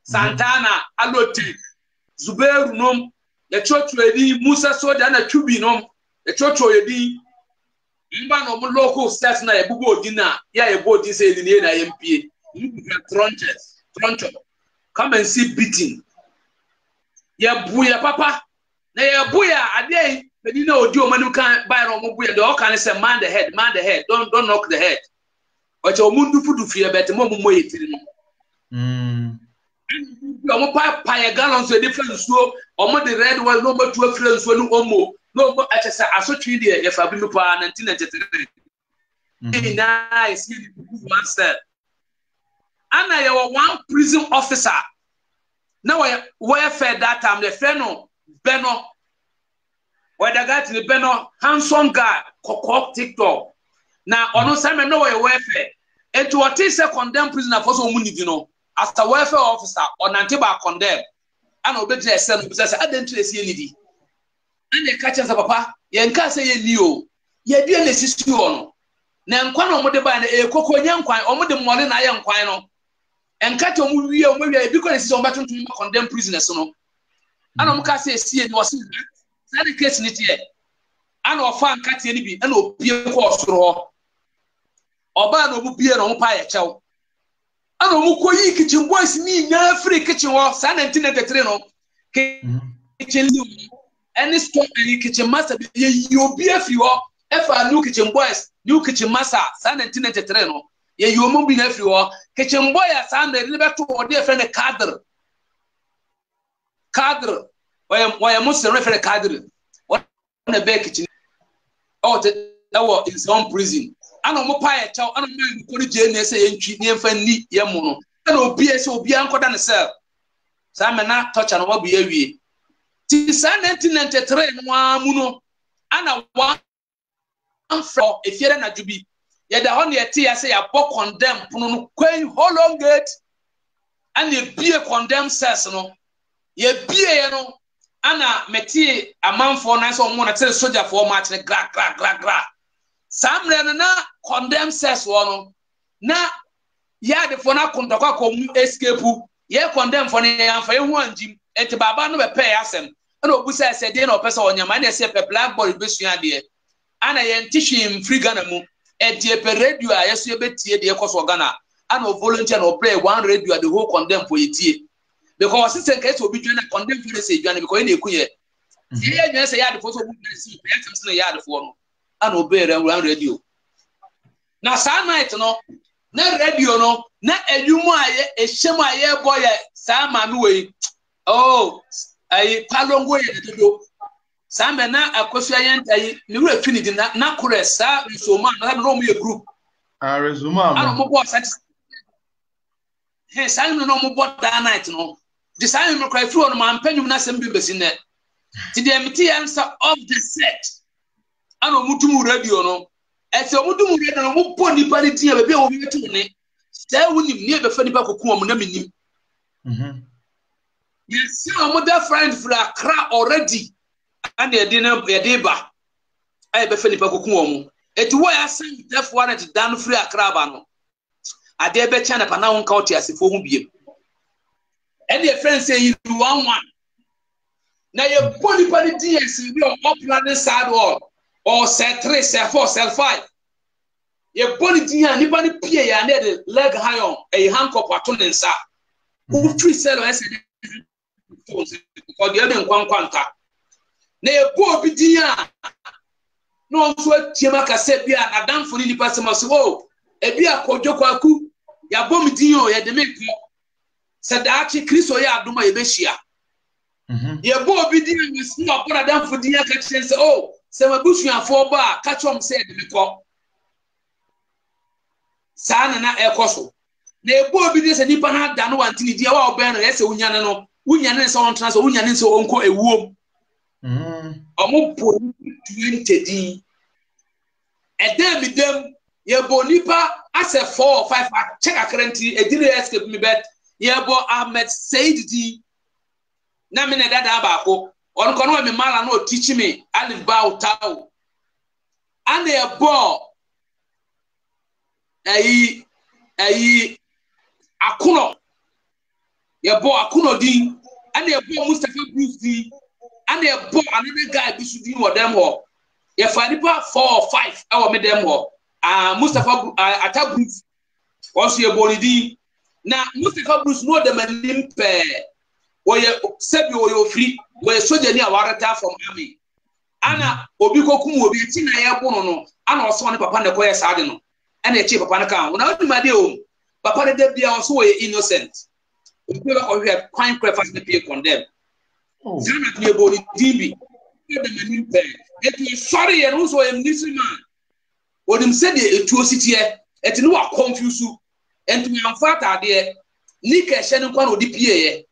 B: Santana Aloti Zubairu nom the church edi Musa Soja na Chubi nom the church edi mba no mo local staff na ebubo odina ya ebodi say ni na MPA Troncho come and see beating ya buya papa na ya buya ade But you odi o manu kan buy no mo buya de o kan say man the head don't knock the head but o mundu fudu fie bet mo yetiri no o mo pa ya gallons so different so o mo the red one no mo two friends so no mo atesa asotwi de ya fa bi pa 1993 nice master ana ya one prison officer na where fair that time the friend no Beno where the guy to Beno handsome guy kokok TikTok na ono same no where fair and to what is a condemned prisoner for so many you know after welfare officer on antiba condemn and obey the sen because I didn't see any and the catchers of papa yenka say ye o ye dua na sisi no na nkwa na omode ba na ekoko nya nkwan omode mmole na ye nkwan no enka to mu wie bi ko na sisi ombatonton condemn prisoners no ana omka say sie ni wose na the case ni tie ana ofa nka tie ni bi ana opie ko osoro ho oba na omu bie na omu pa ye chew ana omu koyi kitchen boys ni nya free kitchen ho sa 1993 no kitchen any store any kitchen master ye obi afri ho efa new kitchen boys new kitchen master sa 1993 no ye omu bi na afri ho kitchen boy sa na ni beto o de friend cadre why must refer cadre what na be kitchen oh that in some prison ana mo pa ye chaw ana mo ko ni je na se ye ntwi ni emfa ni ye mu no ana obi ese obi ankoda ne sel sa me na torture no bo ye wie ti sa 1993 no amu no ana one from efiere na jubi ye da ho ne ye ti ya se ya bo condemn puno no kwen hollow gate and ye bie condemn cells no ye bie ye no ana meti amanfo na so mo na tell soldier for match ne gra samre na condemn cells wono na ya de for na kontokwa ko mu escape ye condemn for ne amfa ye hu anjim enti baba no be pay asem na obusa se de na opesa onyama na se pe blackboard besua de ana ye ntihwim free Ghana mu enti pe radio a yeso ye betie de ekoso Ghana ana volunteer no play one radio the whole condemn for yetie because since case obi dwana condemn for say dwana because e na ekuye ye nyen se ya de for so obi si pe yatim se na ya de for no ana obere one radio na sa night no na radio no na edwumu aye ehyem aye boy sa ma no we oh ai palongo ye dodo sa me na akosu aye ntai ni wura twini di na kore sa resoma na no mo ye group
A: resoma
B: ana mo bo sat he sa no mo bo that night no the sign me cry through on my penum na sem bi besin ne ti the empty answer of the set ana omutumu radio no ese omutumu radio no mo po nipa ni tin be o bi tu ne say wonim ne be fa nipa kokun o na menim yes omo da friend for Accra already and ye dey ba ai be fa nipa kokun o mu eti wo ya san therefore one to dan free Accra ba no ade be cha na pa na won ka oti asefo hu biem and your friend say you 1-1 now you put the DS we are up planning side wall or set 3 set 4 set 5 you put it here anybody pay ya need the leg high on a handcuff aton nsa who free sell or say for the other kwanta na you go bi dia no so tiema ka se bia na danfo ni nipa sema so oh e bia kodwo kwaku ya bom din o ya de me Sadachi Kristo ya aduma yebeshia ye bo obi di na si na opora dan fodi ya ka chense oh se mabusuafo ba ka chom se de mekọ sana na ekoso na e bo obi di se nipa na da no wantini dia wa oben no yese unyane no unyane se on transfer unyane se onko ewuom omo po 20 din edem bidem ye bo nipa ase 4 or 5 check currently e dire escape me bet yebo Ahmed Said di na me ne dada baako on kono me mala no teach me alif ba utaw ana yebo ayi akuno yebo akuno di ana yebo Mustafa Bruce di ana yebo another guy bi su di wo dem ho ye fa nipa 4 or 5 awo me dem ho Mustafa Ata Bruce also yebo ni di na Mustafa Bruce no dem anim pe oye sebi oye ofri oye soja ni awarata from army ana obi kokum obi ti na ye bono no ana oso ne papa ne koye saade no ana echi papa ne kan na odi made o papa de bia oso oye innocent obi ba oye kwine breakfast ne pay condemn zana ne boni dibi dem anim pe etu sorry ye no so ye ministry man odim se de etu ositie eti no wa confuse and we am fat ade ni ka hye ne kwa no di pie ye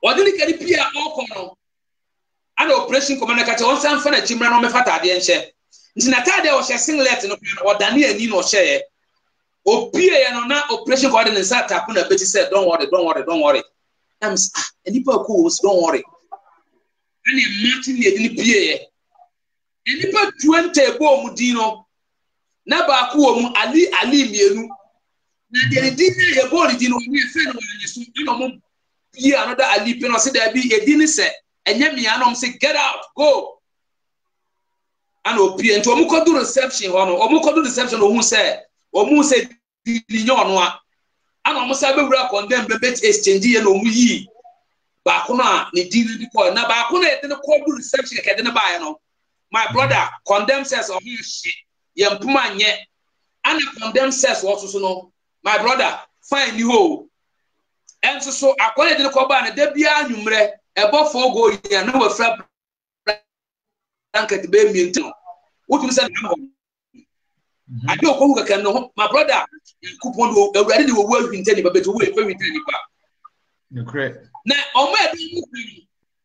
B: Odini kadi pia okono. Ana operation commander kati on san fa na chimra no mefa tade enche. Nti na tade o hye singlet no odane ani no hye. Opie ye no na operation coordinator sa tapu na beti said don't worry. I'm enipa ko don't worry. Ani Martin ye ni pie ye. Enipa 20 bo mu din no. Na ba ko mu Ali mienu. Na de din na ye bo din no ni fe no anyeso ino mo pie another Ali pe no se da bi e din se enye mia no say get out go. And opie nti omukodu reception ho no omukodu reception ohun say omu say di nyo a ana omu say be wura condemn be bet exchange ye no omu yi ba ko na ne di ni ko na ba ko na e de ko reception ke de ne ba ye no my brother condemn says oh shit ye mpuma nye ana condemn says what so no my brother fine you ho enso so akole de ko ba na da bia anwumre ebofo go ye na we fra blanket be mi ntino wotu se na ho ade okwu kaka no my brother coupon do awurade de wo ahwintani ba beto wo ahwintani ba
A: no correct
B: na omo edo mu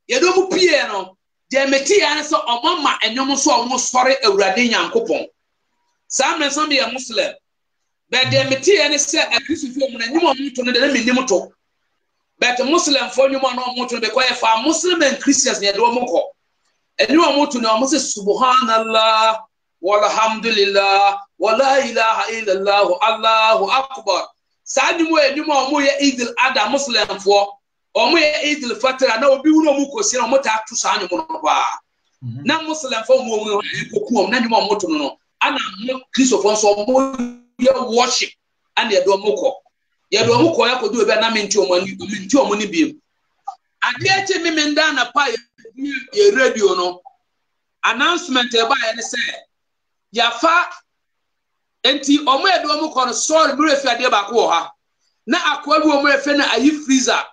B: ye do mu pie no je meti ya so omo ma enyom so omo sore awurade nyankopon sam na so be a muslim but de meti ya ne se akristo mu na nyum omo to no de na menim to but muslim for nyum na omo to be kwa fa muslim and christians ne do omo ko enyum omo to na omo se subhanallah walhamdulillah wala ilaha illallah allahu akbar sadimu enyum omo ye idil ada muslim for omo ye idil fatra na obi wu no mu kosi na omo ta to sa anyum no ba na muslim for omo koku na nyum omo to no ana Christopher so omo ye worship and ye do omo ko ye do omo ko ya ko do be na menti omo ni biem ade eche mi menda na pa ye radio no announcement e ba ye ne say ya fa enti omo e do omo ko no sorry mi refi ade ba ko ha na akwa bi omo refi na ayi freezer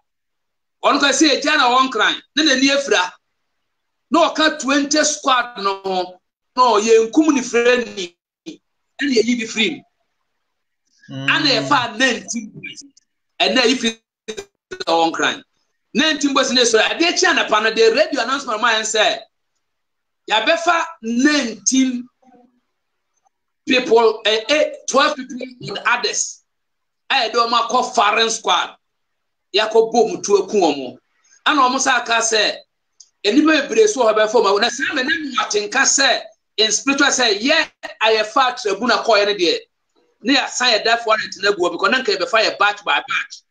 B: on ka say eja na won kran na ni afira na o ka 20 squad no ye nkum ni friend ni and ye bi free ana e fa 19 boys and na if on kran 19 boys na so ade echi na pa no the radio announcement man say ya befa 19 people 12 people with others I do ma call foreign squad ya ko bom tu eku omo ana omo sa aka say eniba ebre so ho be fo ma na say me na atenka say in spiritual say yeah I fa tribuna call any there na ya say that warrant na go because na nka be fa batch by batch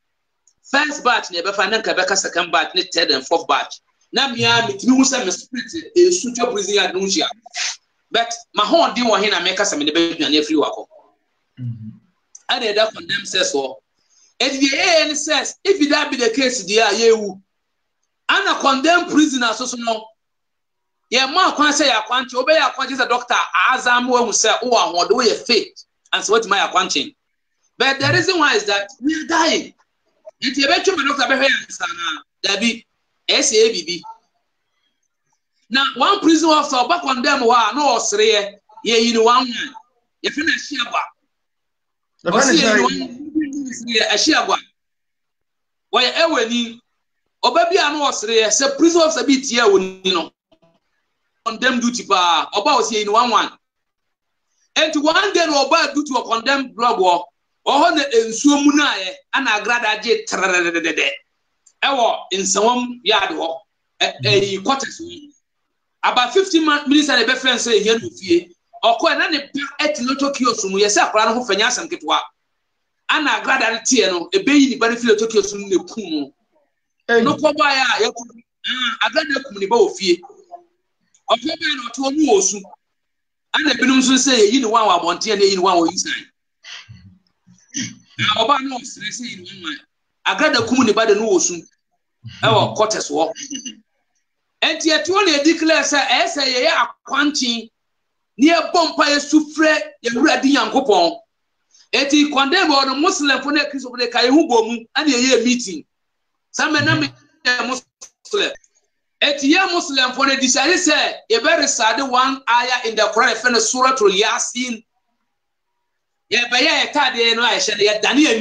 B: first batch na be fa na nka be ka second batch na third and fourth batch na mia mitimi hu say me spirit e sujo prison ya dunjia but my home dey one here na make some the baby and free wako and they that condemn says so and the AN says if that be the case there yewu and condemn prisoners so no ye ma kwan say ya kwanche obey ya kwanche the doctor azam we say oh ahodo we faith and so what my kwanche but the reason why is that we are dying it ye betwe me doctor be hwe sana da bi SABB. Now, one prison officer back on them who no Australia, ye in one man. You finish Shiaba. A Shiaba. Why, Eweni, or baby, I know Australia, say prison officer bit here, you know, on them duty bar, about here in one. And to one day, or bad duty or condemned blog war, or on the Sumunae, and I grad jet in some yard walk, a quarters. About 15 minutes and a befriend say here with you, or quite an etinoto kiosu, yes, I plan who fanyas and kitwa. Anna grad tiano, a baby benefit of Tokyo soon the kumu. No kobaya, I got the communibo fee. Of your man or 2 mosu. And the Benum say, you know, one I want and in one inside. Now, about no, say in 1 month. I got the community by the notion. Our quarters walk. And yet, only declare, sir, as a quanching near Bompire Sufre, the ready young coupon. And he condemned all the Muslim for the case of the Kayubo and a year meeting. Some men Muslim. And ye Muslim for the decided, say, a very sad one ayah in the Quran, Surah to Yasin. Ye by a tade and I shall yet Daniel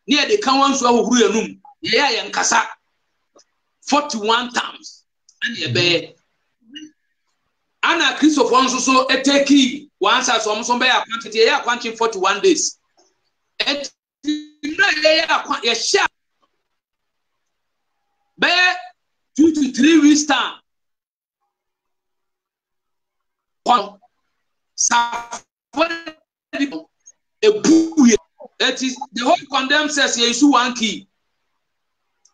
B: near the Kawan so room. Ye and Kasa. 41 times. And ye be Anna Christopher so eteki once as some be quantity ya quantity 41 days. Et ya share be 2 to 3 weeks time. It is the whole condemn says you issue one key.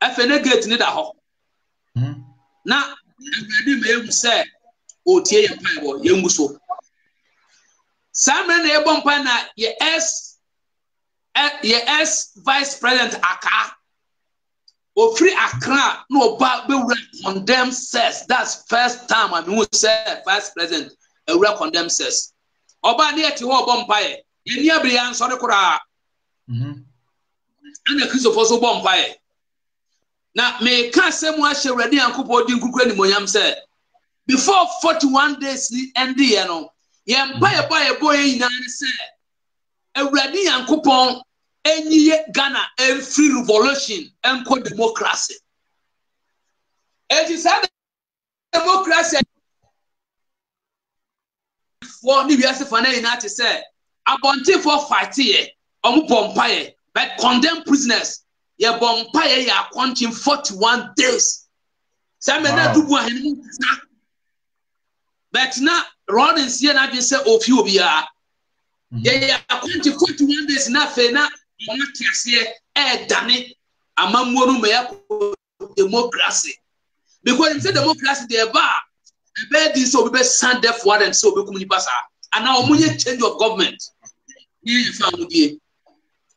B: If a negate need a hawk. Now, everybody may say, oh, tear your pie, young so. Simon Ebon your S Vice President Aka or free Accra, no, but we condemn says that's first time I mean, say Vice President. A real condemn says. Oba near to our bumpire. You near Brian Sonokura. And the Christopher so bumpire. Now, may can't say much already and couple didn't cook any moyam said. Before 41 days, and the ano, Yempire by a boy in an said. A ready and coupon, any Ghana and free revolution and co democracy. It is a democracy. For New Year's for United said, Abonte for fight here, bompire, but condemned prisoners, ye bompire, ya quantum 41 days. Some men do one, but now Rodins here, I just say, oh, few be yeah, quantum 41 days, nothing, not here, Danny, among one democracy. Because in democracy, they're bar. Bed is so be send deaf one and so be communipasa. And now change of government. You found here.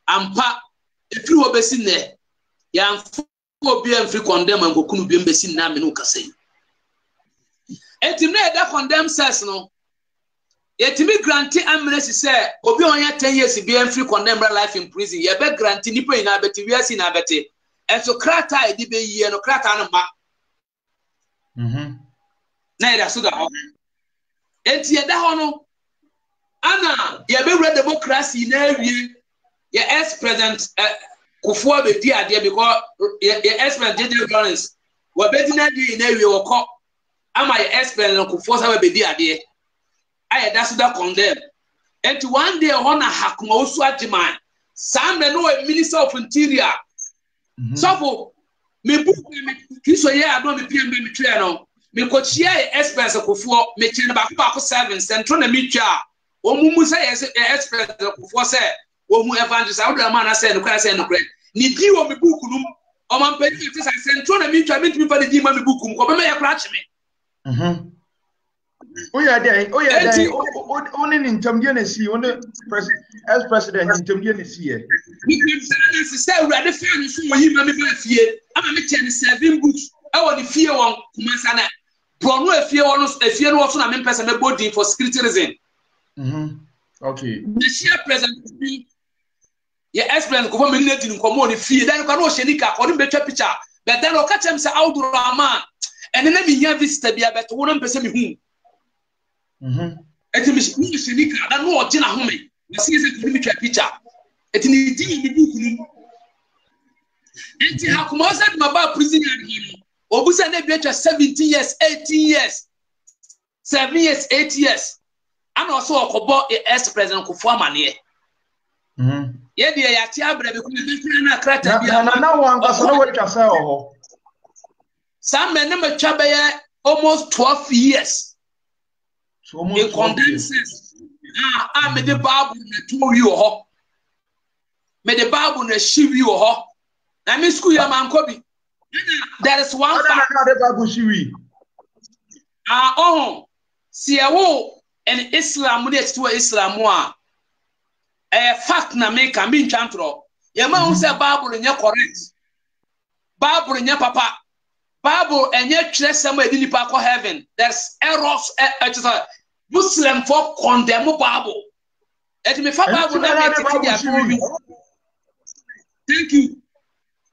B: Ampa if you were bessin there, yan for be and free condemn and go couldn't be bessin na menuka say. Etime that condemn says no. Etime grantee amnesty say obi on ya 10 years be and free condemn life in prison. Ye be grantee nipa in abeti we see na abeti. And so krata e di be ye no krata no ma. Na so da enti ye da ho no ana ye be read democracy na awie ye ex president Kufuor be di ade because ye ex president JJ Lawrence we be di na di na awie wo ko ama ye ex president Kufuor sa be di ade aye da so da condemn enti one day ho na hakuma osu agiman sam be no minister of interior so for me book me kiso ye ado me pm me twa no me ko chia express Kufuor me chen ba ko 7 central na me twa o mumu say express Kufuor say o mu evangelist awdo man na say no kwa say no kra ni di o me book num o man pedi te say central na me twa me timi fa di ma me book mu ko be me ya kra chi me
A: oh yeah there only in term see only as president in term see
B: me say we are the fan so yi ma me ba fie ama me chen 7 books I want the fear one Kumasana. Brono a fear one a fear also na me person me body for security reason.
A: Okay.
B: The share present be ye explain ko me need in komo ni fear then ko no shenika ko ni betwa picture but then o catch him say Abdurrahman and then me here visitor bia but won person me hu. Eti me shenika that no ogina ho me. Me see say ko ni betwa picture. Eti ni di me book ni. Eti ha ko said my ba prison yard. Obusa na be 17 years, 18 years, 7 years, 8 years. And also okobo ex president Kufuor amane. Ye de ya ti abra be kuma be na krata bia.
A: Na wan ka so we twa say ho.
B: Some men na twa be almost 12 years.
A: So almost
B: condenses. Me the Bible na tori ho. Me the Bible na shiwi ho. Na me school ya man ko bi. There is one fact. Siawo and Islam to Islam a fact na make a mean chantro. Yama who say Bible in your correct. Bible in your papa. Bible and yet church somewhere in the heaven. There's errors. Muslim folk condemn Bible. Let me Bible. Thank you.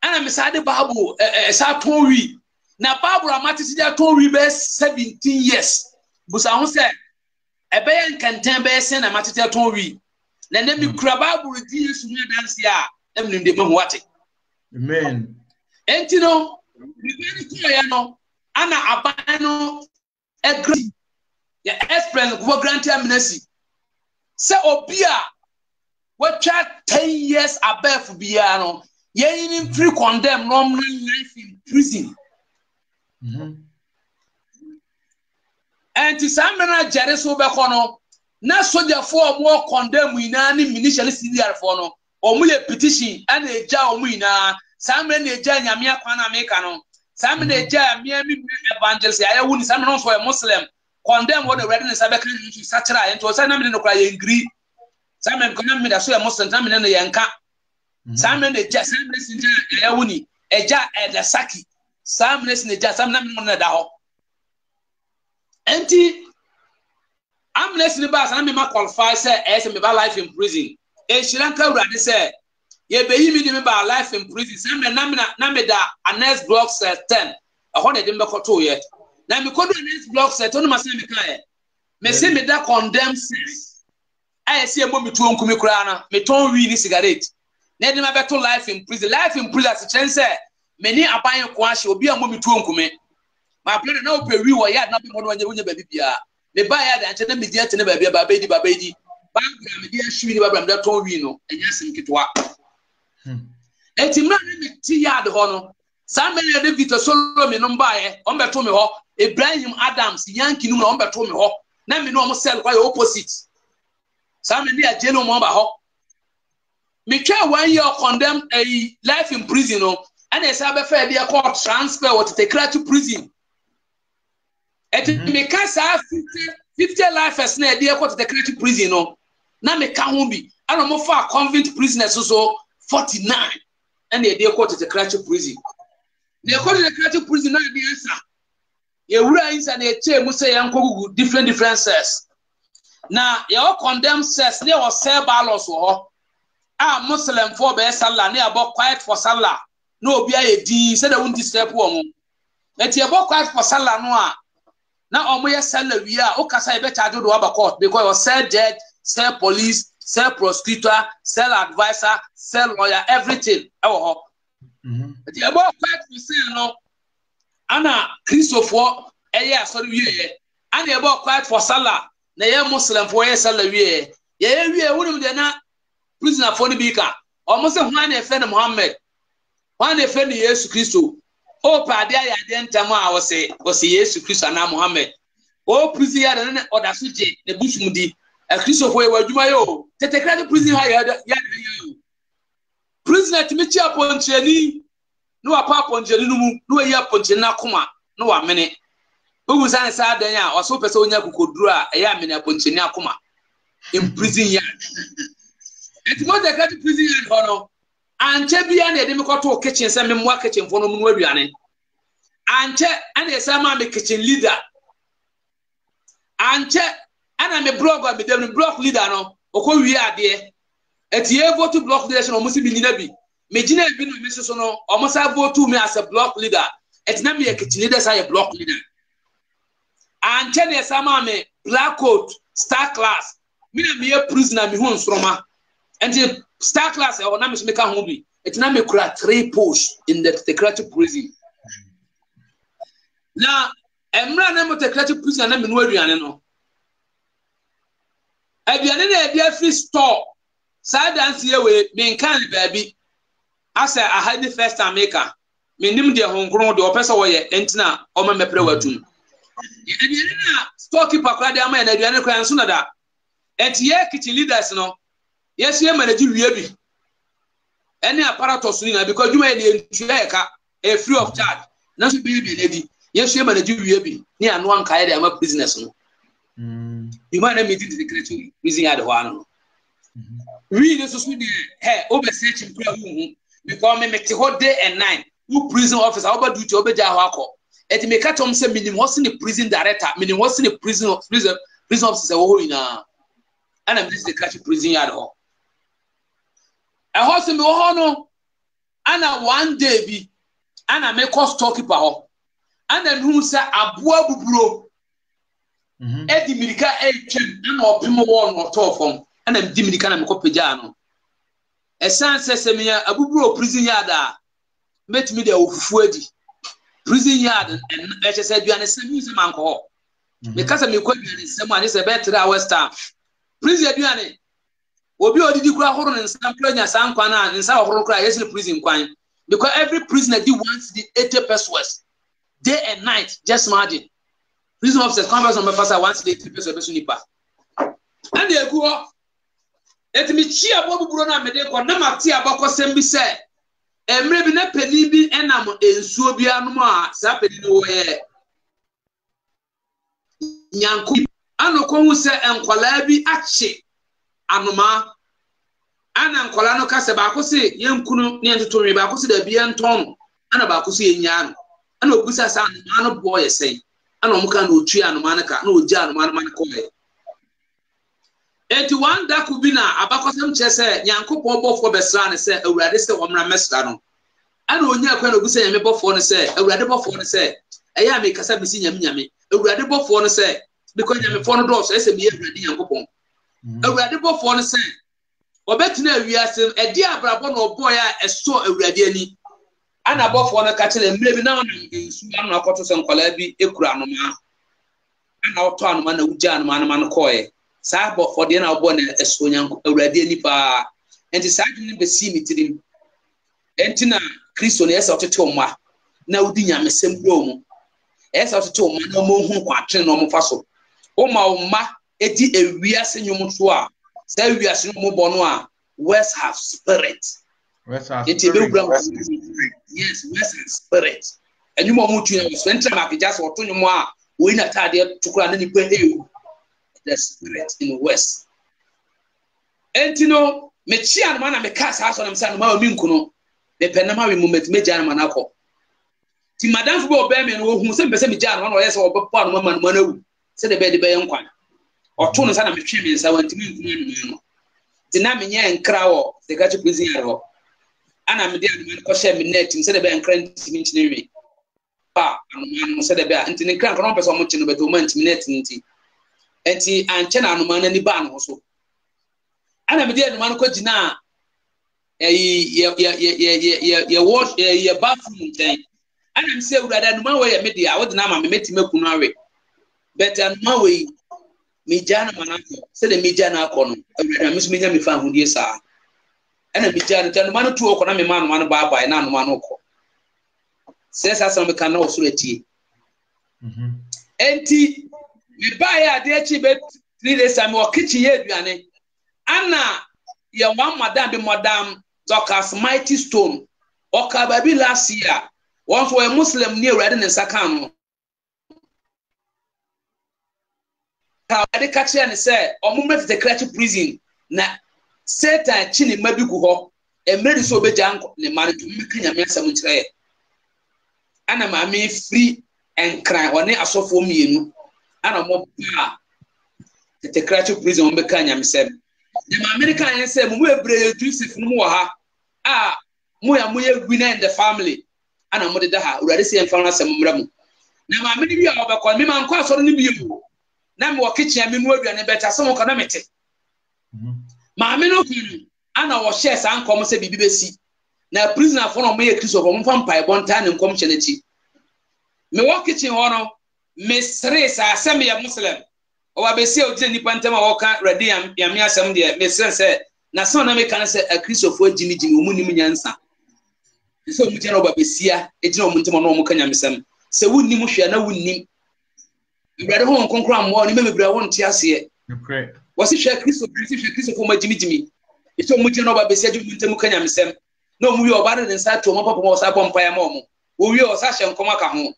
B: And I'm inside the Bible, Satori. Now, Bible, I'm at the 17 years. But I say, a bayan can tell me, send a matter Tory. Then let me grab Bible with you, dance here. Let me name what it.
A: Amen.
B: And you know, no ana aban no agree ya explain go grant amnesty say obia what 10 years above bia no yen free condemn normal life in prison. And to some men jare so be kono na soldier for more condemn ina ni initially CDR for no omu ye petition and eja omu ina some men eja nyame akwa na America no some men eja me evangelist ya wuni some men for a Muslim condemn what the readiness abeka you satra and to say na me no kra ye agree some men condemn me that so a Muslim some men no yenka some men eja some men ya wuni eja the saki some men eja some men no da ho enti amnesty bas na me ma qualify say me ba life in prison e shiranka urade say ye be yi me ba life in prison say me na me da annex block 10 e ho na de me koto ye na me kodo annex block 10 no ma say me kai me say me da condemn sex I say mo me tuo nkumi kura na me ton wi ni cigarette na de ma beto life in prison as chance me ni aban ko ahye obi a mo me tuo nkumi my brother na ope wi wo ya na be mo no nya baby bia me ba ya da nche na me dia tene ba bia baba edi ba me dia hwi ni ba me da ton wi no enya sim kitwa eti mra na me ti yard ho no sam me de Victor Solomon no mba ye on beto me ho Ibrahim Adams Yankee no on beto me ho na me no mo sell kwa opposite sam me dia jeno mo ba ho me twa 1 year condemn a life in prison no and e say be fair dia court transfer what take to prison. Et me ka sa 50 life as na dey court the creative prison no na me ka ho bi ana mo fa convict prisoners so 49 and dey court the creative prison the court the creative prison na dey answer ye wura inside na che mu say yankogugu different cells na ye o condemn cells na o sell ballots ho a Muslim for be sallah na about quiet for sallah no obi aye din say da won disturb wo mo et ye about quiet for sallah no a na omoye sell wi a o kasa e be charge do aba court because you sell judge, sell police, sell prosecutor, sell advisor, sell lawyer, everything e wo ho the about quiet for sell no ana Christopher eye asori wi e ana about quiet for sallah na ye Muslim for ye sell wi e ye wi e wonu de na prisoner for ni bi ka o mo se hwan na efe na Muhammad hwan na efe ni Jesus Christo o pa dia ya de ntama a wo se Jesus Christ na Muhammad o prison ya na oda suje ne busumudi e Christo fo e waduma yo tetekra prison ha ya yo prisoner timi chi aponcheni no apa aponcheni no mu no yi aponcheni na koma no wa mene ogu san sa dan ya o so pese onya kokoduru a e ya mene aponcheni akoma in prison ya et mo de kati prison ya hono anche bia na de me koto kitchen se me mwa kitchen fo no mu aduane anche ana esama me kitchen leader anche ana me blogger me dem block leader no okọ wi ade etie vote block leader no mo si bi nyina bi me gina bi no me so no o mo sa vote me as a block leader etina me kitchen leader say block leader anche na esama me black coat star class me na me prisoner me hu nsroma and star class e ona me so me ka ho bi etina me kura 3 posts in the creative prison na emra na mo the creative prison na me no aduane no aduane na e dia free store sa dance ye we me nkan baabi asa ahadi first America me nim de honkron de opesa wo ye entina o ma mepre watum aduane na storekeeper kwa de ama na aduane kwa nso na da etie kitchen leaders no yes ye manage wie bi any apparatus ni na because juma ye ntua ka a free of charge na so bi lady yes ye manage wie bi ni anu an kai de ama business no you man me the secretary prison yard ho ano we the so de hey over search kura hu because me te ho day and night who prison officer over duty obeja ho akọ et me ka tom say minimum host ni prison director minimum host ni prison officer wo ho ina ana me the secretary prison yard ho a host me wo ho no ana one day bi ana me cost storekeeper ho ana me say aboa buburo edi mirika etwem ana opimo wo no tofom ana di mirika na me ko peja no esan sesemiya abuburo prison yard a metimi de ofufu adi prison yard and let's say you understand music man ko because me ko you understand man is a better hours time prison you ane obi odidi kura horo ne nsam kura nya san kwan na nsa horo kura yes prison kwan because every prisoner did wants the 80 pesos day and night just imagine prison officers converse on my first once the 80 pesos be sunipa and they go etimi chi abo buburo na mede ko na mate abakosem bi se emre bi na pani bi enam ensuo bi anum a sa pani no wo ye nyanko anoko hu se enkwala bi ache anoma ana enkwala no kase ba ko se yenkunu ne entotonwe ba ko se da bi enton ana ba ko se yenya no ana obusa sa anoma no boy sei ana omuka na otua anoma no ka na ogia anoma no man ko ye enti wanda kubina abakosem chese nyankopon bofo besra ne se awurade se womra mesra no ana onya kwa na obusa nyame bofo ne se awurade bofo ne se eya me kasa bisi nyame awurade bofo ne se because nyame fo no do so ese me awurade nyankopon awurade bofo ne se obetina awiase edi abrabo na oboy a eso awurade ani ana bofo no ka chele mre bi na onam ensu anu akoto se nkola bi ekura anoma ana oto anoma na uja anoma no koye sabo for the na obo na esonya awurade ani pa enti saadu ni besi mitirim enti na kristo na esa otete omwa na udi nyamesem bro mu esa otete omwa na mo hu kwatwe na omfa so oma edi ewiase nyum so a sa ewiase nyum bo no a west have spirit
A: yes
B: west have spirit enyum omu tu na so entra ma just oto nyum a we na tade tukura na nipa eyo the spirit in the west entino mechi anuma na mekasa aso na msa no mi nkuno me penama we moment meja anuma na akọ ti madam fo be me no ohun se mpese meja anuma no yesa obepo anuma man na wu se de be yankwan oto no sa na metwe me nsa wantimi nkuno anuma no ti na menye nkra wo se ka chi prison yare ho ana me de anuma ko share me net se de be nkra ntimi ntinwe ba anuma no se de be ntini nkra nko no pese omo chi no beto man ntimi net nti enti anche na anuma na ni ba no so ana me de anuma no ko gina wash bathroom thing ana me say urada anuma we ya me dia wo de na ma me meti makunu awe but anuma we me jana manako se de me jana akọ no urada me so me nya me fa ahudie saa ana me jana anuma no tu okọ na me ma anuma no bye na anuma no okọ se sa me kan na osuro etie enti me ba ya de echi be 3 days am wo kitchen ye aduane ana ye one madam be madam Docas Mighty Stone oka baby last year once we Muslim near ready in Sakano ka de catch and say omumret the crutch prison na Satan chini mabigu ho e meri so be janko ne mari to make nyame asam nkire ana ma me free and cry one asofo mienu ana mo ba the crutch prison on be kan nyame sem the American yen say mu ebre Joseph no mo ha mo ya gwina in the family ana mo de da ha urade se emfa na sem mra mu na ma me bi a obekọ me man kwa asoro ni bi mu na me wo kitchen me nu aduane beta so mo kana mete ma me no kunu ana wo share san kom se bibi besi na prisoner for no mo ye Kristo ko mo fa mpai bonta ne nkom chenechi me wo kitchen ho no me stress asem ya Muslim o wa besi o jeni pantama wo ka ready ya me asem de me sense na so na me kan se a Kristofo jini omu nim nyansa se omu jena o ba besia ejina omu ntema no omu kanya mesem se wunnim hwe na wunnim ibrade ho nkonkro ammo ni me bra won ti ase wo se hwe Kristofo ma jimi ese omu jena o ba besia ju ntemu kanya mesem na omu wi o ba de nsa to mo papa mo sa bompa ya mo wo wi o sa hye nkoma ka ho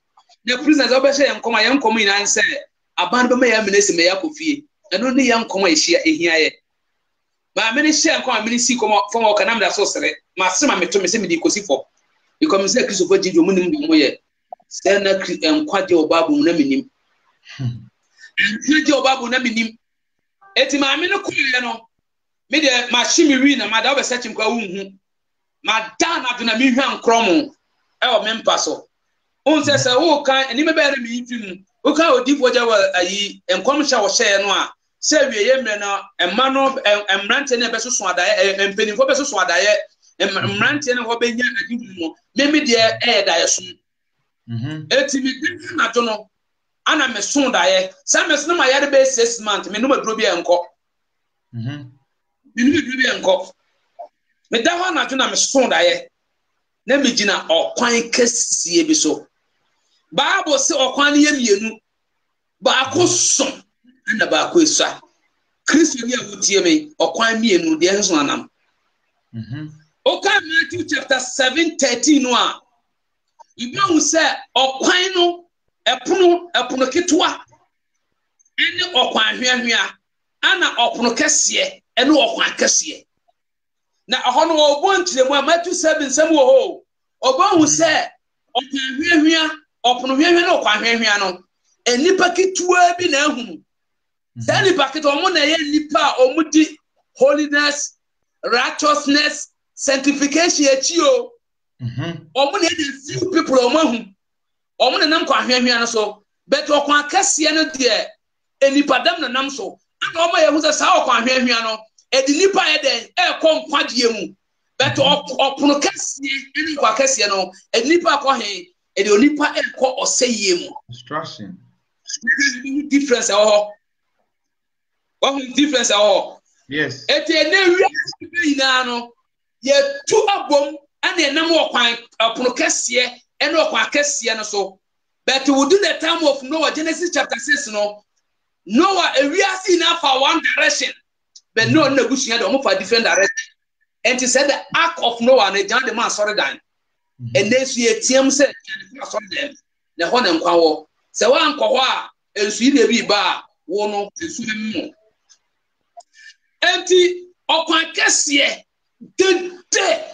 B: na prisoners o ba hye nkoma ya nkoma ina nse aban be ma ya menese me ya kofie eno ne ya nkoma ehia ye ma me ne share nkoma me ne si komo fo mo kana me da so sere ma sema me to me se me di kosi fo because me se Kristofo jiji omu nim do mo ye se na nkwaje obabu na menim nkwaje obabu na menim eti ma me ne ko ye no me de ma himi wi na ma da obe search nkwa wunhu ma da na do na me hwa nkromo e o me mpa so on se wo kan eni me be na me yifim wo kan odifo ja wa ayi enkom hya wo hye no a se wie ye mre na emma no emrante ne be soso adaye empenifo be soso adaye emrante ne ho be nya adimu mo me de e da ye so eti mi di na to no ana me son da ye say me so ma yare be 6 months me no maduro bi enko me no maduro bi enko me da ho na to na me son da ye na me gina okwan kasiye bi so Bible say okwan ye mienu ba ko son na ba ko esa Kristo ni agutie me okwan mienu de enso anam Oka Matthew chapter 7:13 no a Ibu say okwan no epono ketwa ene okwan hwehwea ana opono kese ene okwan kese na ahono obo ntiremu Matthew 7 nsem wo ho obo hu say okwan hwehwea opono hwehwea na okwan hwehwea no enipa ketwa bi na ahunu sani paket omo na ye nipa omudi holiness righteousness sanctification achio omo na the few people omo na nam kwa hwehwea no so bet okwan kase no de enipadam na nam so ana omo ye hu se sa okwan hwehwea no edi nipa ye den konkwade mu bet opono kase eni kwa kase no enipa ko he edi onipa ko oseye mu
A: instruction
B: difference what difference
A: yes
B: eti ene wi ina no ye tu abom ana enam okwan opono kase ene okwan kase no so but within the time of Noah Genesis chapter 6 no Noah ewiase na for one direction but no na busuya de for different direction and he said the ark of Noah na jan the man sorry dan and then so ye tiam say sorry dem na ho na nkwa wo se wa nkwa ho a ensu ide bi ba wo no ensu mu enti okwan kese de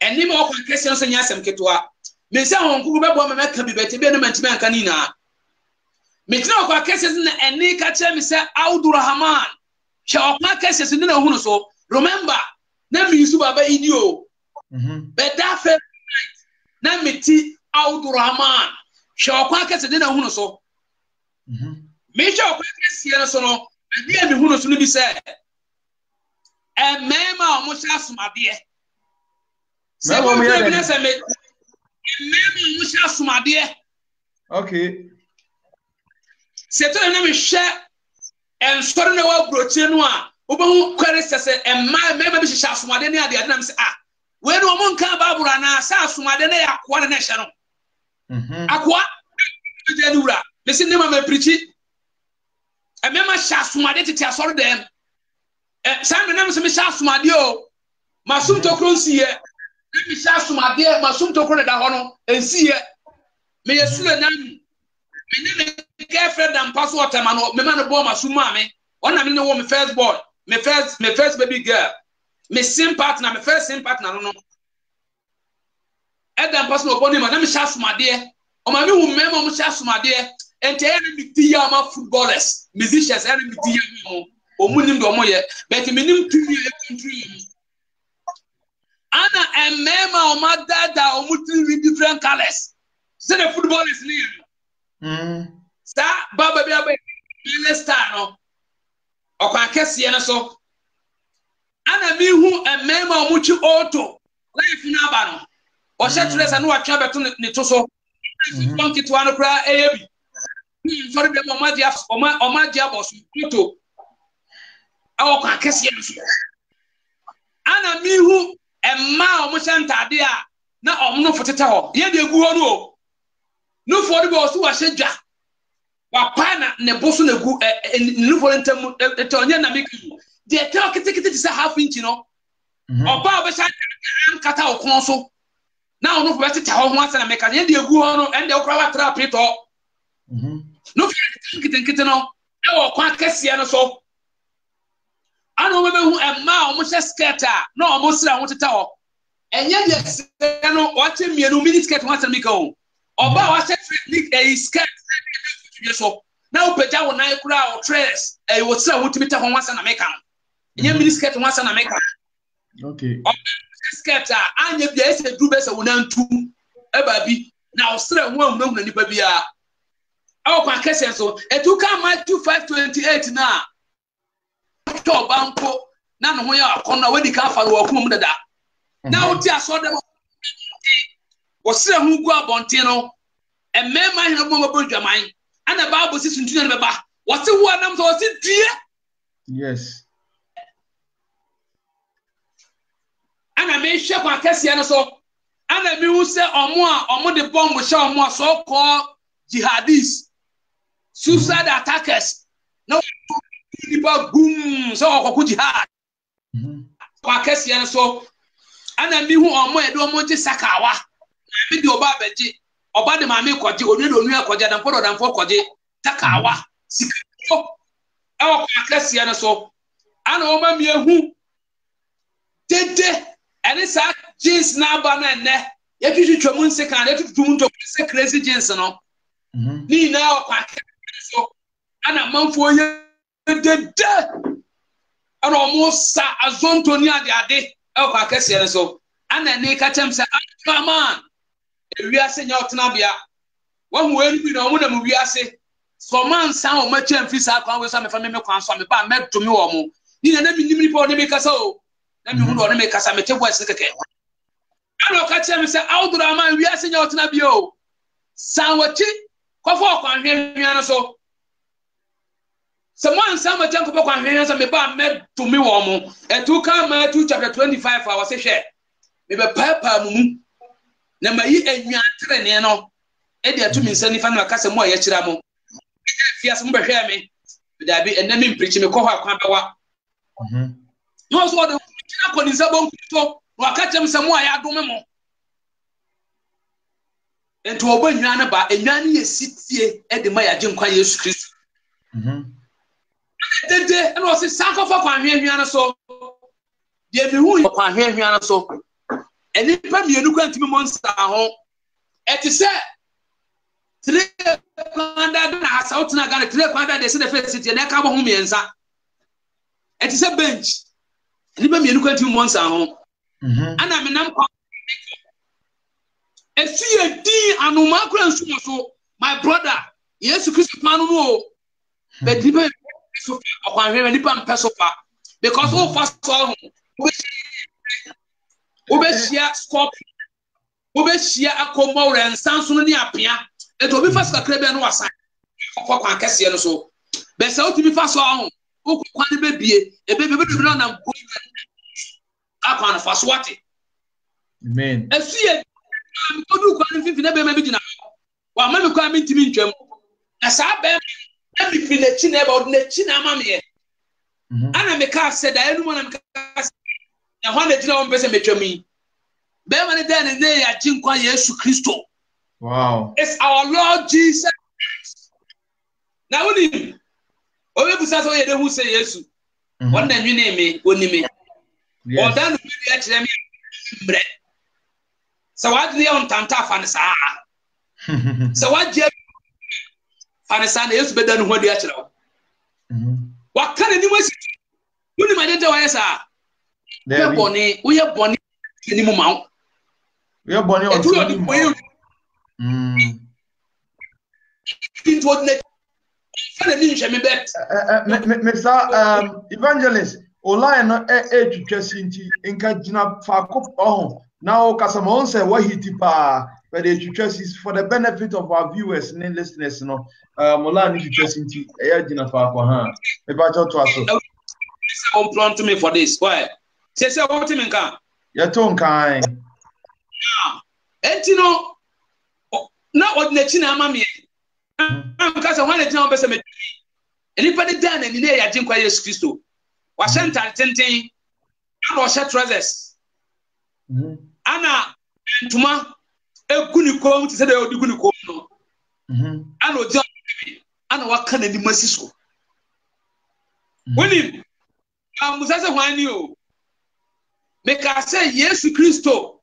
B: eni ma okwan kese nso nya asem ketwa me se hon kugu bebo me meka bi beti be no mantime anka ni na me tena okwan kese na eni ka che me se Abdurrahman che okwan kese ni na hunu so remember na me yusu baba idio be that first night na me ti Abdurrahman che okwan kese ni na hunu so me che okwan kese na so no ade me hunu so no bi se mema o mo sha asumade se mo bi na se me mema mo sha asumade
A: okay
B: se to na me hwe ensori na wa broche no a wo ba hu kwere se mema bi sha asumade ne ade na me se we no mo nka babura na sa asumade na yakwa na hye no akwa je ni wura me se ne ma me preachi mema sha asumade tete asori dem Sam na me sha asumade o masum to kronsiye me sha asumade masum to kron da ho no ensiye me yesule na me ne girlfriend and password time no me man bo masum ma me ona me ne wo me first boy me first baby girl me sim partner me first sim partner no Adam pass no boni ma na me sha asumade o ma me hu me mo sha asumade ente ya na me ti ya ma footballers musicians ya na me ti ya mo omunim do moye but minim tumi e country ana emema o madada o muti different colors say the football is near star baba bia be star no okwa kese na so ana mi hu emema o muchi auto life na aba no o she tres na wa twa beto ne to so bank it one kra eyebi sorry be o madia boss auto awokwa kese no so ana mi hu emma o mo sentade a na o mo fotete ho ye de egu ho no fo de bo so wa hyeja wa pa na ne bo so na gu no fo ntam te onye na meki de te o kitikiti ti say half inch no oba o be sha kata o kon so na o no fo be tete ho ho asa na meka ye de egu ho no ende o kra wa trap it o no fo kitikiti no e wo kwa kese no so ana o hu emma o mo hye skater na o mo sira ho tete ho enye de se no o che mienu mini skirt ho asa meka o oba wa che a skirt so na o peja wo na kura o dress wo sira ho timita ho asa na meka enye mini skirt ho asa na meka
A: okay
B: skirt anya bia ese du be se wo na ntu e ba bi na o sira ho amu na nipa bia o kwa kese so etuka Matthew 5:28 na to banko na no ho ya akonna wedi ka afa wo akum dada na wo ti aso dem wo sire hu gu abonte no and men might have more about your mind. And the Bible says in Tunaba, what's the one I'm so dear?
A: Yes.
B: And I may share my Cassiano so. And I may say or more the bomb will show more so called jihadis, suicide attackers. No, boom, so jihad. Cassiano so. And I mean who are more do Monte Sakawa. I mean the Obabeji, Oba the Mami Koji, Onuya Koja, and Poro than for Koji, Takawa, Sikawa, our Cassiano so. And Oma Mia who did and it's a jeans now banana. If you should moon second, if you to say crazy jeans, no. Ni now, so and a month for you did and almost a zone to near the day. Oh, Cassian so and then they catch him say, come on. We are saying out Nabia. One way we don't want we are say, so man sound much and fish out with some family console, but met to me or more. You never knew for the maker so. Let me want to make us a metal voice. I don't catch him say, how do I mind? We are saying out Nabio. Sound what you cough on him so. Someone some jump up on hands and me met to me woman and to come to chapter 25 hours a share. Maybe Papa Moon. Number ye and you are no. Edia to me sending fan of Casa Moya Chiramo. Fear some hear me. There be a name preaching a coha quabawa. No, so the Chinaco is a bone to catch them somewhere I do memo. And to open Yana ba a Yanni sit at the Maya Jim Quayus Christ. And was a sack of a here so. Dear who you are here so. And if you look at me monster home, it is said, today, has out and I got a clear quantity, they said the first city and I come home and say, it is a bench. And if you look at you monster home, and I'm an uncle. And see a D and no macro so, my brother, yes, Christmas man, but even because all fast saw Obesia scorpion, Obesia a comor and Samson Yapia, and to be fast a crab and was for Cassiano so. Best out to be fast on who can be a baby run and up on a fast water.
A: Amen.
B: And see it, I'm going to never maybe now. While Mamma coming to me, Jim, as I bear. Every village about Nechina Mammy. Anna Meka said, I don't want to and one that you person met me. Beverly Dan and they are Jim Kwa Yesu Christo.
A: Wow.
B: It's our Lord Jesus. Now, when you who say yes, one name you name me, when you mean. Or then we actually bread. So what the on Tanta Fanasa? So what Fanasana is better than what they actually. What can anyone say? You might enter why, sir. We are Bonnie anymore.
A: We are Bonnie or Mr. Evangelist, Ola to Chesinti, Inkajina Fakop. Now, Casamon said, what he tipa. But the church is for the benefit of our viewers and listeners. No, Mola need to trust into Ayajina Farquahan. About to us.
B: Don't plan to me for this. Why? Say, what you mean?
A: Your tongue kind.
B: And you know, not what Nechina Mammy. Because I wanted to know better. Anybody done any day I think Christ Christo. Was sent at 10 and was shut trousers. Anna and Tuma. A good come to say they will be good come. I know John and what can any mercy. William, I must say, why you make us say, yes, Christo.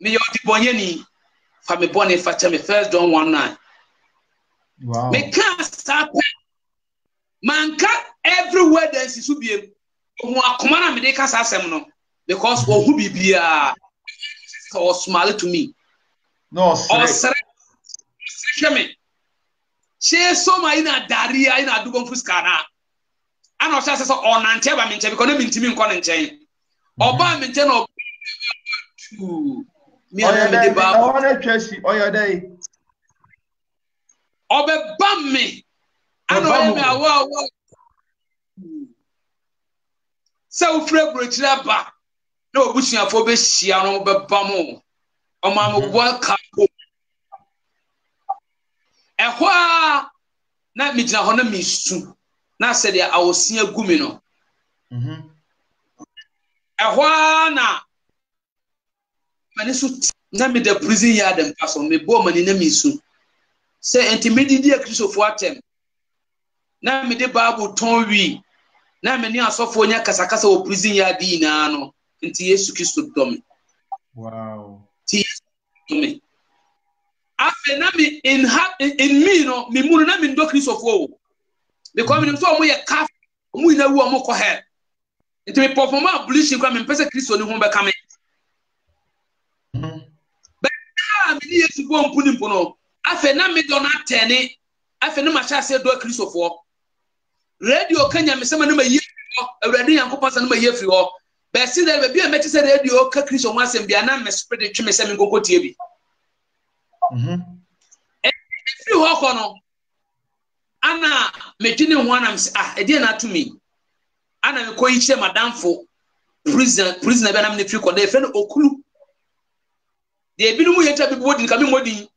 B: May your debonyeni from a bonnet for me first John 1:9. Wow. Make us start man cut everywhere there is to be a command make us assemble because who be or smile to me. No, sir. She so my ina daria ina dubon fuskana. Ana o say so on ante ba me nche because no mintimi nko ne nchen. Oba me nche no me ana me de ba.
A: I want to Chelsea or your day.
B: obebam me ano me awa sa ufre brochira ba na obusuafo be hia no bebam o ma me welcome ehwa na mi gina ho na mi su na se dia awosia gumi no ehwa na mani su na mi the prison yard dem paso me bo mani na mi su se intimidity a Christopher atem na mi de Bible ton wi na me ni asofo nya kasakasa wo prison yard ina no nti Yesu Kristo dom
A: wow
B: ti me afe na mi in me no me munu na mi ndo Christopher because me so mo ye kaf mo ina wu mo ko he nti me perform abolition kwa me pese Kristo ni ho be ka me mi Yesu bo mpuni mpuno afe na me do na tene afe na ma sha se do Christopher radio kanya me sema na ma ye awurade yankopon sa na ma ye firi ho be si there be a meti se radio ka Kristo mo asem bia na me spread twe me se me nkokotie bi firi ho ko no ana me twini ho ana me se e die na to me ana me ko yi che madamfo prison be na me firi ko da e fe no okulu de ebi no mu yeta bi bodi nka me modi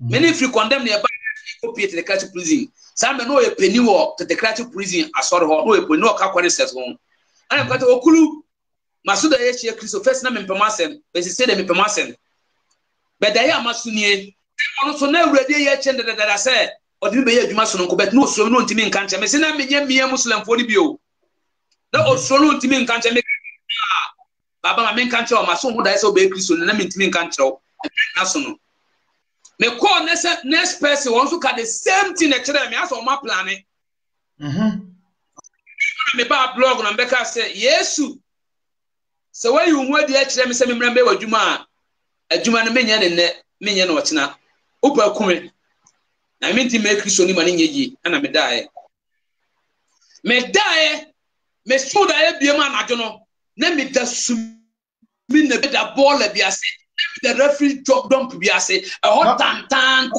B: me ne free condemn ne ba copy to the Christ prison sa me no ye peni wo to the Christ prison asori ho no ye peni wo ka kware ses ho ana kwata okulu masuda ye hie Kristo first na me mpamasem be se de me mpamasem be da ya masunie ono so na awurade ye chende da se odi be ye adwuma so no ko bet no so no ntimi nka nche me se na me nya miye muslim fo ni bio na osoro no ntimi nka nche me baba ma men kan che o ma so hu da se be Kristo na me ntimi kan che o na so no me call next person wants to the same thing e chere me aso ma plan me ba blog na mbeka say Yesu so when you hu dia chere me say me mra be wadwuma adwuma no menya ne menya no ochina upa kume na me nti me Kristo ni ma ne nyeji ana me dae me so dae bia ma anajo no na me da sum mi ne be da ball bi ase the referee drop dump bi ase a hot tan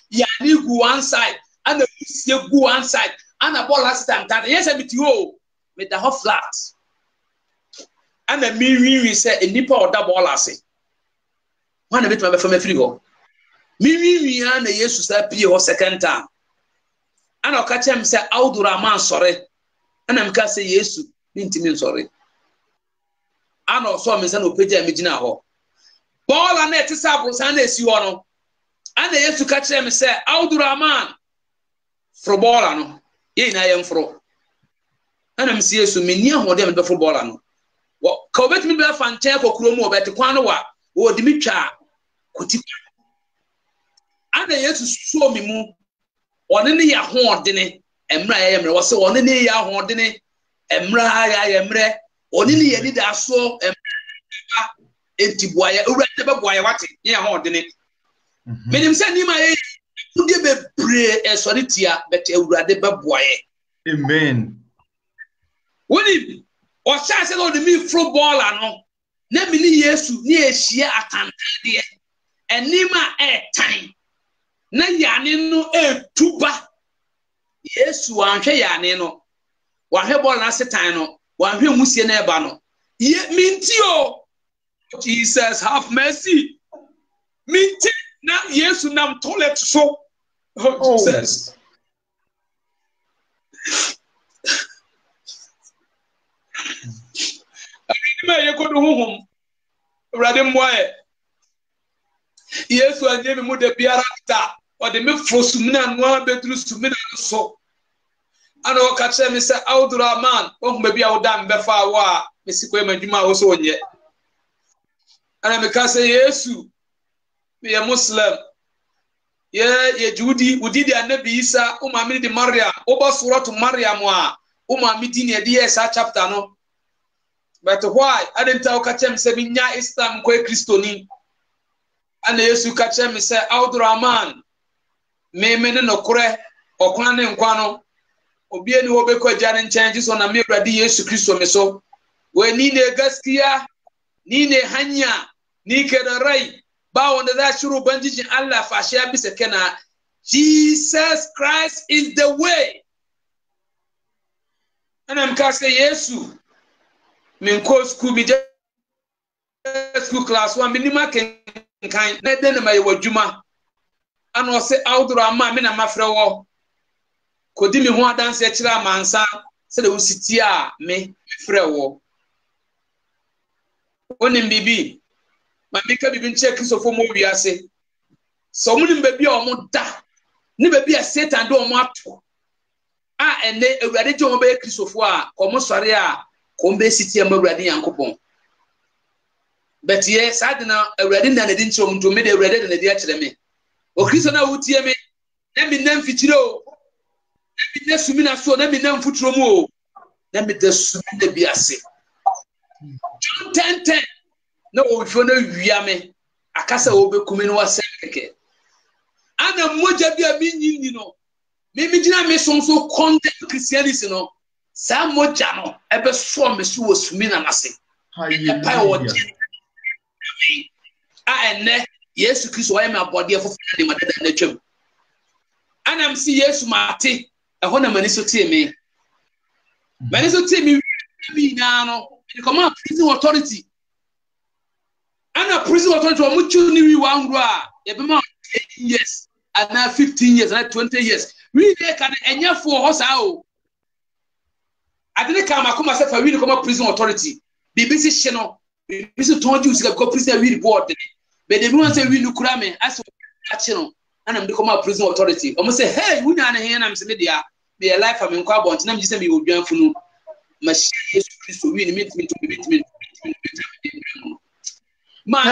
B: ya ni go one side and the see go one side and the ball last tan yes e biti o me da hot flat and the mi say enipa o da ball ase wan na betima be fa me free go mi ha na Yesu sa pie ho second time and o ka chem say Abdurrahman sore and am ka say Yesu ntimi sore ano so me say no page me gina ho ball na etisa abrosan na esi ho no ana Yesu ka kire me say Abdurrahman fro ball no ye na ye mfro ana me say Yesu me ni ho de me be fro ball no ka obet me be fa nche kokuro mu obet kwan no wa wo di mi twa koti ana Yesu so me mu one ne ya ho odene emra ya emre wo se one ne ya ho odene emra ya emre oni ni yedi da so entiboya urade be boya wate ye ho odene menim se ni ma ye udi be pray esoritia bet urade be boya
A: amen
B: woni o sha se no de mi football ano na mi ni Yesu ni ehia atantade enima etan na yane no etuba Yesu anhwe yane no wa hwe ball na setan no wanhwe musie na eba no ye minti o Jesus have mercy minti na Yesu nam toilet so oh Jesus ma ye ko do honhom urade mboye Yesu anye me mu de biara ta o de me frosumina no abetru sumina so ana o ka che me se Abdurrahman o hu be a oda mbefa wa me siko e madwuma wo so onye ana me ka se Yesu me ye Muslim ye Judi udidi anabi Isa o ma mi di Maryam o ba suratu Maryam a o ma mi di ne de esa chapter no but why I didn't tell ka che me se binya Islam ko Kristoni ana Yesu ka che me se Abdurrahman me ne no kore okwan ne nkwa no obi eni wo be ko agya ne nkyɛn so na me Awurade Yesu Kristo me so we ni ne gaskiya ni ne hanya ni ke da rai ba wanda za shiru banjijin Allah fashe ya bisa kana Jesus Christ is the way. Ana mka say Yesu min ko school bi school class 1 minima kan na de na mai wadwuma ana o say outdoor ama me na mafrɛ wo kodi mi ho adanse akira amansa se de usiti a me frɛ wo onim bibi ma meka bibi nche Kristofo mo wiase so mo nim baby a omo da ni baby a Satan do omo ato a ene awurade je omo be Kristofo a komo sɔre a kombe siti am awurade Yankopɔn but ye sadina awurade na nadi nche omo to me de awurade na nadi a kyerɛ me o Kristo na wutie me na mi nam fitire o na mi na sumi na so na mi nam futuro mu o na mi da sumi na bi ase John 10:10 no ofio na wia me akasa wo be kumi no wase keke ana moja bi a minyi no me gina me so content Christianity no sa moja no ebe so me so sumi na nase pa wo a enne Yesu Kristo wa me abode fofo na madada na twam ana msi Yesu mate eho na mani so tie me na no come on prison authority ana prison authority wa muchu ni wi wa ngro a ye be ma 10 years and now 15 years and 20 years we dey can enya for ho sa o adene ka makoma se fa wi ni come prison authority BBC hye no BBC ton ju sika because prison wi board but they want say wi nu kura me aso achi no ana me come prison authority omo say hey wunya na he na me se me dia me life am nkwa bon na me say me odwan funu ma Jesus Christ wi ni me ma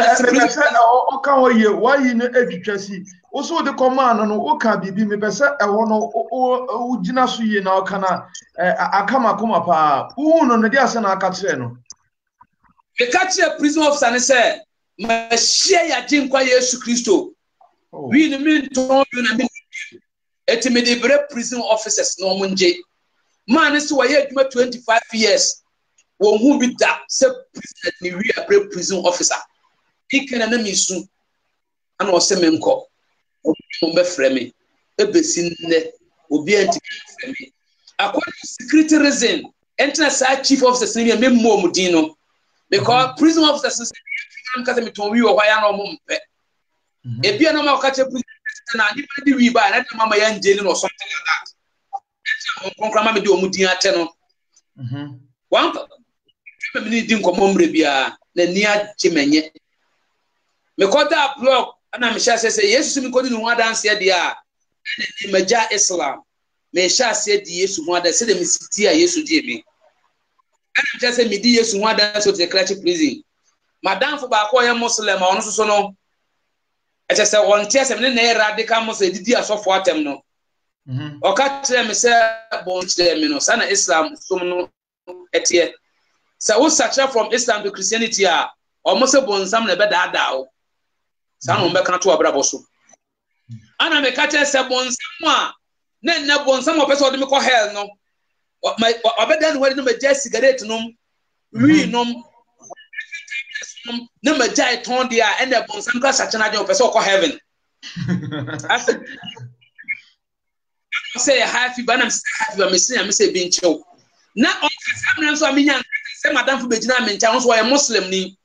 A: o ka ho ye why ni edwatwasi o so de command no o ka bibi me pese eho no o gina so ye na o kana akama koma pa u no ne dia se na aka kire no
B: e ka kire prison officer ne say ma share ya jinkwa Yesu Kristo wi ni me ton you na me etime de bre prison officers no munje man so wa ye adwuma 25 years wo hu bi da se president ni wi a bre prison officer ikena na misu ana o se menko o be frɛ me ebesi nne obi anti frɛ me according to security reason enter sa chief officers ni me mo mudin no because prison officers am ka se me ton wi o hwa ya na o mo mpe e bia na ma ka che president na ni ba di wi ba na mama ya njeli no something like that enter konkra ma me di o mudin ate no one me ni di nkomo mre bia na ni a chimenye me koda blog ana me sha say Yesu mi kodi no adanse de a ni maja Islam me sha say di Yesu ho adanse de me siti a Yesu die me ana me sha say me di Yesu ho adanse to the Karachi prison madam fo ba ko ye Muslim a ono so no e che say won tie say me na radical Muslim didi asofo atem no o ka tire me say bon tire me no sana Islam sum no etie so we search from Islam to Christianity a almost a bonsam na be da o san o be kan to abrabo so ana me ka che se bonsam a na bonsam o person de me ko hell no obedan where no me just cigarette no we no na me jai ton dia and the bonsam ka search na de o person ko heaven I say happy but I'm happy but me say bin chew na on ka so amenya se madam fu begina me ncha so ye Muslim ni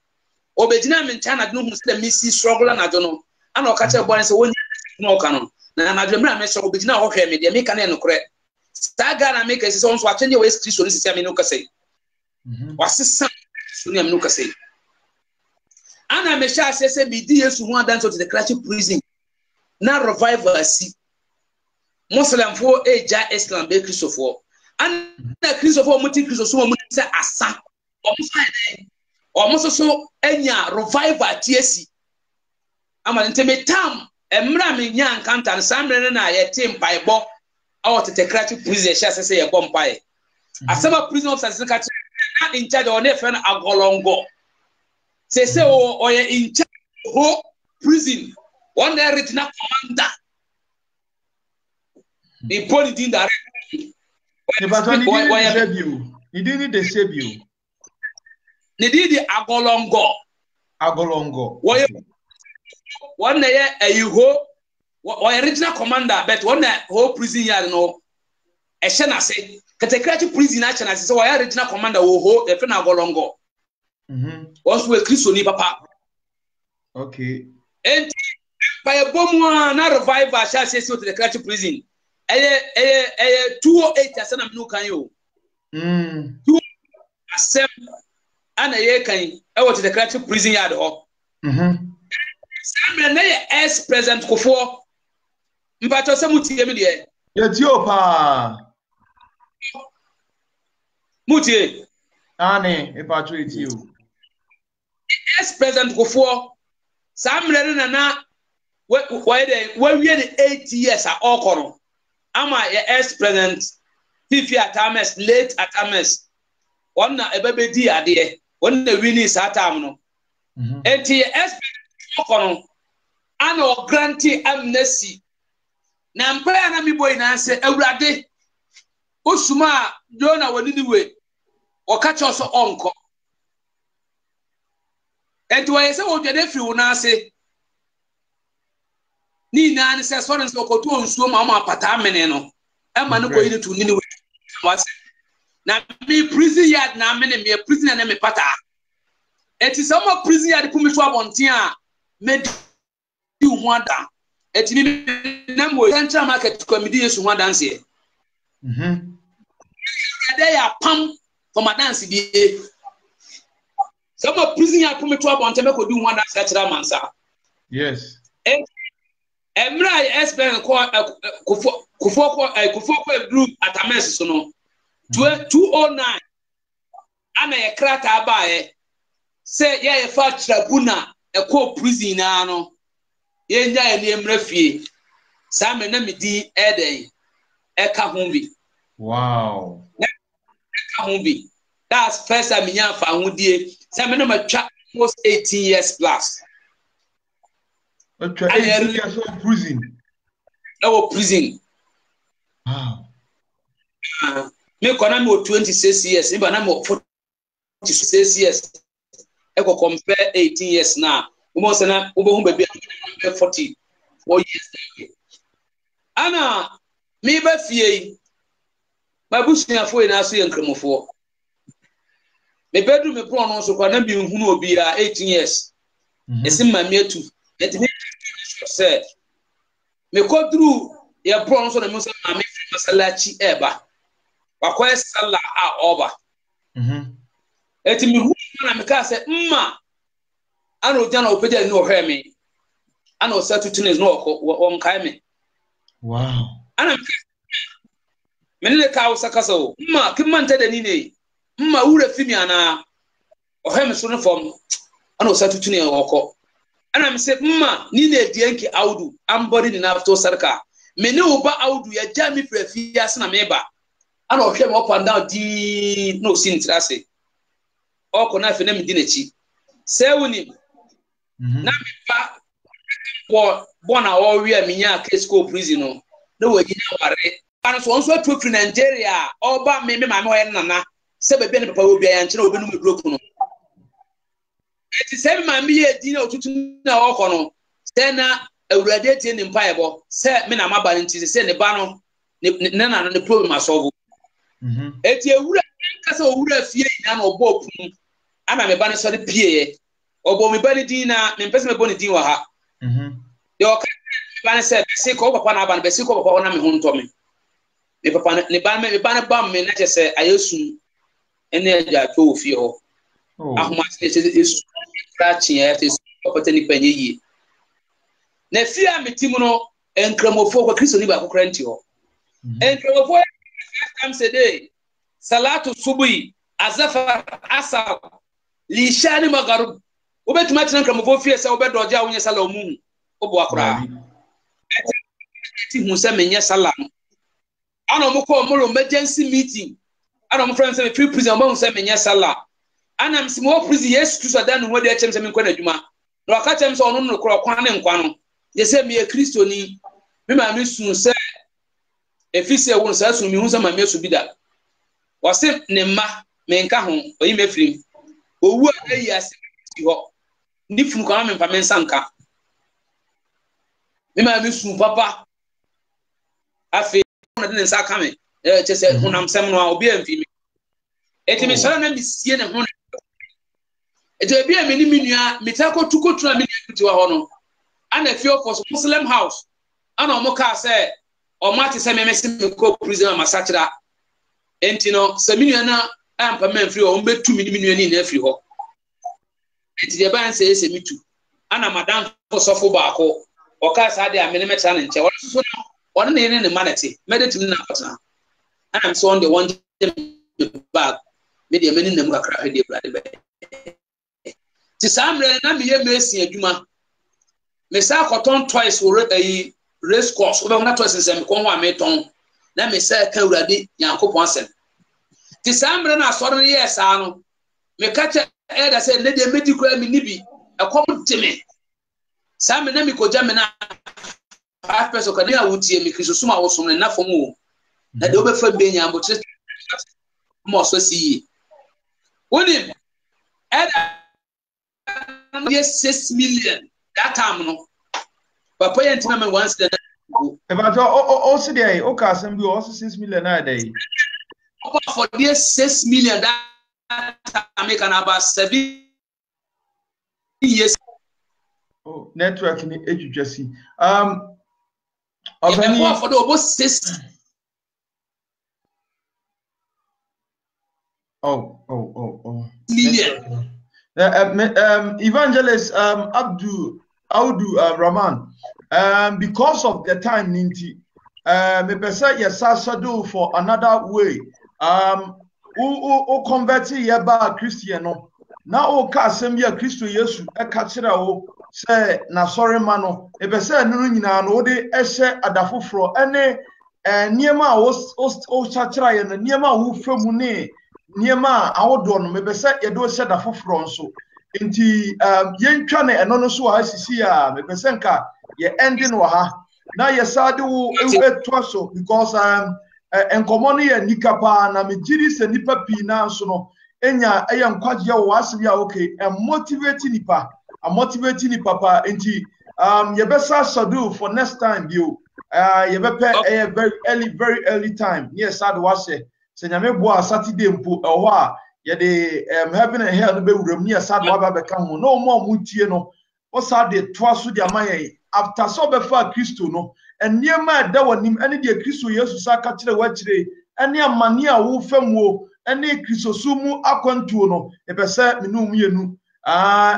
B: o begina me ncha na no hu se me si struggle na do no ana o ka che bo se wonya no ka no na do me so begina ho hwe me de me ka na no kore staga na me ka se so so atwenye we Kristo ni se me no ka sei wasesa so ni me no ka sei ana me sha se me di Yesu ho adan to the Karachi prison na revival asi Muslim fo eja Islam be Kristofo ana Kristofo muti Kristo so muti se asa omo so enya revival tiesi ama nteme tam emra me nya nkanta na samre na ye tim paibo out the Karachi prison sha se ye bom pai asema prison officers ka na in charge on e fe na agolongo se o ye in charge ho prison one day written commander the police didn't direct
A: he didn't deceive you.
B: They did the agolongo.
A: Agolongo.
B: Why one na ho original commander but one na whole prison yard no e hye na se katakati prison a hye na se so original commander wo ho e fe na golongo also we Kristo ni papa
A: okay
B: and by bomu na revival sha se to the katakati prison 208 asana minu kan yo 2 asem ana ye kan e wo to the katakati prison yard ho Samuel na ex president Kofo mpacho se mutie me de
A: ye tio pa
B: mutie
A: ane e pacho etio
B: ex president Kofo Samuel na we wie the 8 years a okoro ama ye ex president Fifi Atames late Atames wonna ebebedi ade wonna wini satam no enti ex okoro ana o granty amnesty na mpaya na mi boy na se awurade osuma Jona woni we o ka cho so onko enti wa se wo dwede fi wo na se ni na ne se so ne so ko to nsuo ma apata amene no e ma ne ko yi to ni we was na mi prison yard na amene me prison na me pata enti some prison yard pu mi so abonten a me di ho ada eti mi na mo central market comedy yesu ho dance e ade ya pam for my dance bi some prison ya pu mi to abonten me ko di ho dance a kira mansa
A: yes
B: emra expert ko kufo group Atames so no 209 ana ye krata ba e se ye fa tribunal e ko prison na no ye nya ye emra fie sa me na medi eden e ka ho bi
A: wow
B: e ka ho bi that's first time nya fa ho die se me na matwa almost 18 years plus
A: okay 18 years of prison
B: prison
A: wow
B: me kona me 26 years iba na me 46 years e ko compare 18 years na umo sana ubo hu baby 44 years ana me ba fie ba busuafo ina so yankremofo me bedroom me pro no so kwa na bi hunu obi a 18 years esim ma me atu et me say me ko through ya pro no so na me so ma me free masalachi eba wakoy sala a oba et me hu na me ka say mma ana oja na opeja ni ohwe me ana o satutunes no won kai me
A: wow
B: ana me ne ka usakasa o mma kimanta da ni ne mma wura fimi ana ohwe me so no fom ana o satutunes woko ana me se mma ni ne dienki audu ambodi ni nafto sarka me ne oba audu ya jami prefi ya sana meba ana ohwe me up and down di no sin trase oko na fe na me di nachi se woni na me pa bona o wi aminya case ko prison no na wagina ware ana so onso atu Nigeria oba me ma me hoye nana se bebe ne papa obi ya nkyere obi no medroku no eti se me ma me ye di na otutu na okọ no se na awurade tie ne mpaebo se me na maba nti se ne ba no ne problem asolve eti ewura kasa owura fie ina na obo opun ana me ba ne so de pie obo me ba ne din na me pese me bo ne din wa ha yo ka ba ne se besi ko papa na ba ne besi ko papa na me ho nto me me papa ne ba ne ba me na se ayesu ene aja to ofie ho ahoma se se krachi ya te papa ni panye yi na fie a metim no enkramofo ko Kristo ni ba ko kranti ho enkramofo am se day salatu subuhi azafar asar li shani magharib obetima tena enkramofo fie se obedoje a wonye sala omu obo akura eti hu se menye sala ana mo ko mo emergency meeting ana mo friend se free prison mo hu se menye sala ana msimo prison yes Kristo da no hodi a chem se men kwa na djuma na waka chem se ono no kro kwan ne nkwa no ye se me Kristo ni me ma me sun se efise won sa sun mi hu se ma me su bida wase ne ma me nka ho oyi me frim owu a yi ase ti ho ni funu kwa me mpa me nsanka me ma mi su papa afi na de nsa ka me che se honam sem no a obi amfi me eti me sara na mi sie ne ho eti obi a me ni minua me ta ko tukotu na me ni akuti wa ho no ana fio for Muslim house ana omo ka say o ma ti se me mesi me ko prison masachira enti no se minua na ampa man free o mbetu me ni minua ni na free ho enti de ban se mitu ana madam for sofo ba ko o ka sa de amene metra ne nche won so no won ne ne manete medicine na patna I'm so on the one bag me de meni nam kakra de brade be ti samre na me ye mesi adwuma me sa koton twice wo race course wo na twice nsem ko ho ameton na me sa ka urade yankopon asem ti samre na asoro ne yes ano me kacha eda say ne de medical me nibi akom teme samre na me koja me na 5% ka ne awutie me kristo suma wo som ne na fomu na de obefa benya ambo tre mo so si woni eda 6 million that time no papa yen time once the
A: about o si dey o ka asem bi o 6 million na dey
B: for this 6 million that time make an about 7 years
A: network ni ejujasi
B: for the almost 6 million.
A: Evangelist Audu Rahman, because of the time ninti me pesa yesa do for another way o convert ye ba Christian no na o ka asem ya Kristo Yesu e ka kira o say na sorry ma no e pesa nuru nyina no o de ehye adafoforo ene niema o chachira ye na niema wo famu ne niema awodo no me pesa ye do se dafoforo nso nti yentwa ne eno no so ha sisi a me pesa nka ye ending wa ha na ye sade wo eto so because enkomo no ye nikapa na me giri se nipa pi na so no enya eya nkwaje wo asiri a okay motivate nipa pa nti ye besa schedule for next time bio ye bepe very early time yes sade wa se se nyame bo a Saturday mpo ho a ye de heaven and hell no be wuram ni sade wa ba beka ho no mo mutie no o sade to aso de amaye after so be fa Kristo no eniema da wanim ene de Kristo Yesu sa ka kire wa kire ene amane a wo famuo ene Kristo sumu akwantuo no e pese menum yenu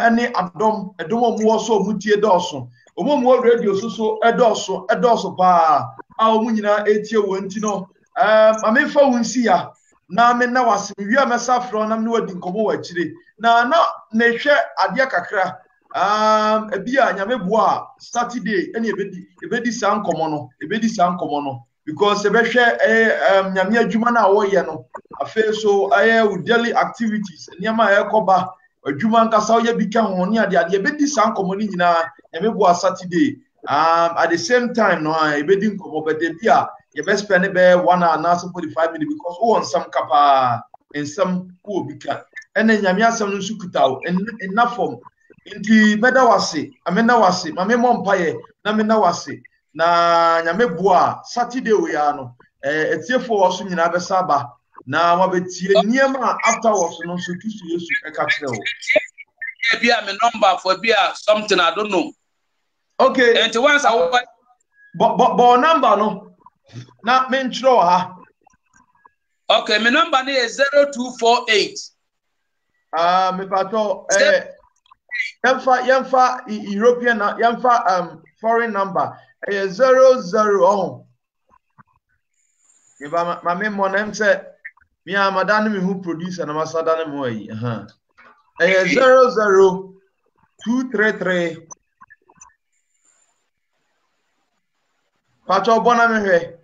A: ene adom omuwo so mutie doso omuwo radio so edoso pa a omunyina etie wonti no amefa wonsi ya na me na wase wi amesa fro na me wadi nkomo wa kire na hwe ade kakra ebia nyame boa Saturday ene ebedi san komo no because ebehwe nyame adwuma na wo ye no afa so daily activities nyama ekoba adwuma nkasa wo ye bika ho ne ade ebedi san komo ni nyina nyame boa Saturday at the same time no ebedi nkomo bede bia ye be spend be 1 hour na 45 minutes because o on some kapa in some who bika ene nyame asem no sukutawo in na form inti meda wase amena wase mame mompaye na mena wase na nyame boa Saturday we ya no etiefo wo so nyina besa ba na mabetie niema afterwards no so Kristo Yesu e ka kire wo
B: bia me number for bia something I don't know
A: okay
B: and once I
A: but number no na me ntro ha
B: okay my number is 0248
A: me pato Yamfa European yamfa foreign number 00 Iba ma me monem se mi amadane me who producer na masadane mo yi 00233 Pacho bona me hwe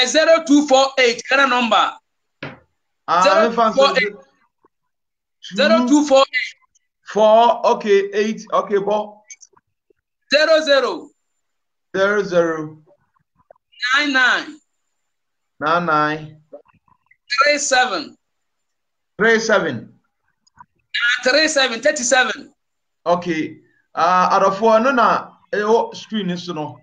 B: 0248 kana number
A: 0248 4 okay 8 okay bo
B: 00
A: 99
B: 37
A: okay adofo no na eyo screen is no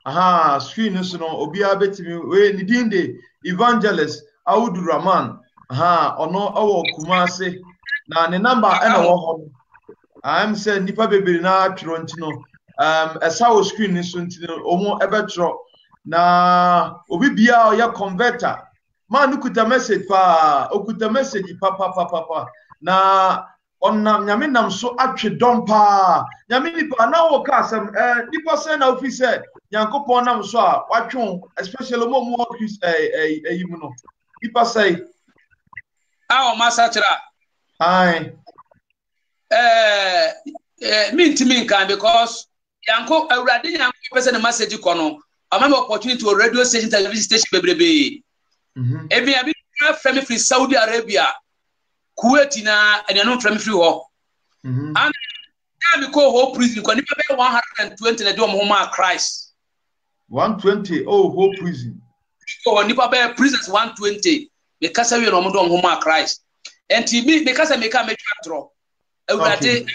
A: aha screen is no obi abetimi we ni din de Evangelist Audu Rahman aha ono awo Kumase na ne number ena wo ho am say nipa bebere na atwero ntino esawo screen is ntino omo ebetro na obi bia o ya converter man ukuta message pa okuta message pa na onnam nyame nam so atwe dompa nyame nipa na wo ka asem nipa say na ofi say Yankopon nam so a watwon especially mo Chris mu no nipa say
B: o masachira
A: hi
B: me kan because yanko awurade yanko person the message ko no amama opportunity to radio station television station bebrebe ebi abi from free Saudi Arabia Kuwait na enianu from free ho and na me ko ho prison ko nipa be 120 na de mo ma Christ
A: 120 ho prison
B: ko nipa be prisons 120 me kasa we no mo do mo ma Christ enti me kasa me ka me twatro awurade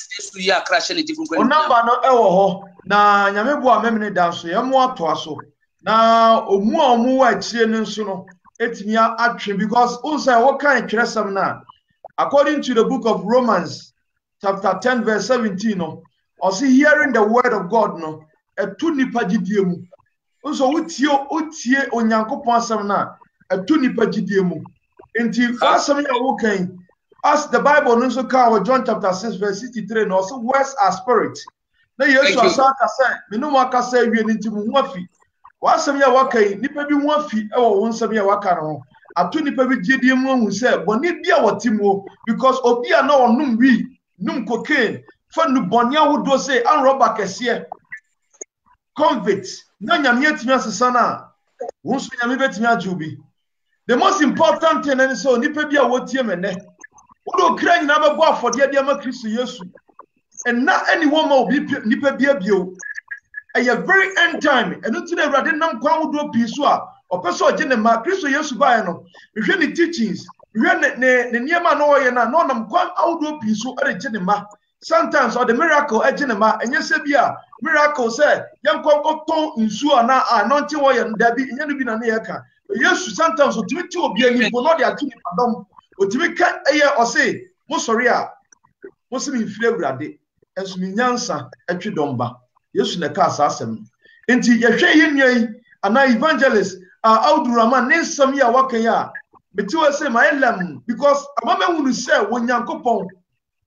B: su ya crash any different
A: o number no ewo ho na nyame bo amemne danso ye mo ato aso na omu wa chire ne nso no etimi atwe because unsa what kind tresam na according to the book of Romans chapter 10 verse 17 no or see hearing the word of God no etu nipa gidie mu unso utie onyankopon asem na etu nipa gidie mu enti asem ya wo kan as the Bible also called John chapter 6 verse 63 and also words are spirit. Na Yesu asaka say me no waka say wie nti mu wafi. Wasem ya waka yi nipa bi wafi e wo wonsem ya waka no. Ato nipa bi gidie mu hu say boni bia wotimo because obi a na onum wi num cocaine fa nu boni ahodo say an roba kese convict na nyame atimi asesa na wonso nyame betimi ajubi. The most important thing is so nipa bi a wotie me ne Odo kra nyina bebo afode dia ma Kristo Yesu and na anyone ma obi nipa bia bio a very end time eno ti na Awurade nam kwa wodo pi so a opeso oje ne ma Kristo Yesu bae no hwe ne teachings hwe ne niema no oye na no nam kwa wodo pi so ereje ne ma sometimes or the miracle eje ne ma enye se bia miracle say yam kwa to nsu ana anonte wo ye ndabi enye no bi na ne ye ka Yesu sometimes o timi ti obi ani bo no de atu ni padom otimi ka eye o say mo sori a mo se mi mfiri Awurade enso mi nyansa atwe domba Yesu na ka asasem enti ye hwe ye nwan ana Evangelist Audu Rahman ne nsam ya wakan ya beti we say my lam because amama hunu say wonyankopon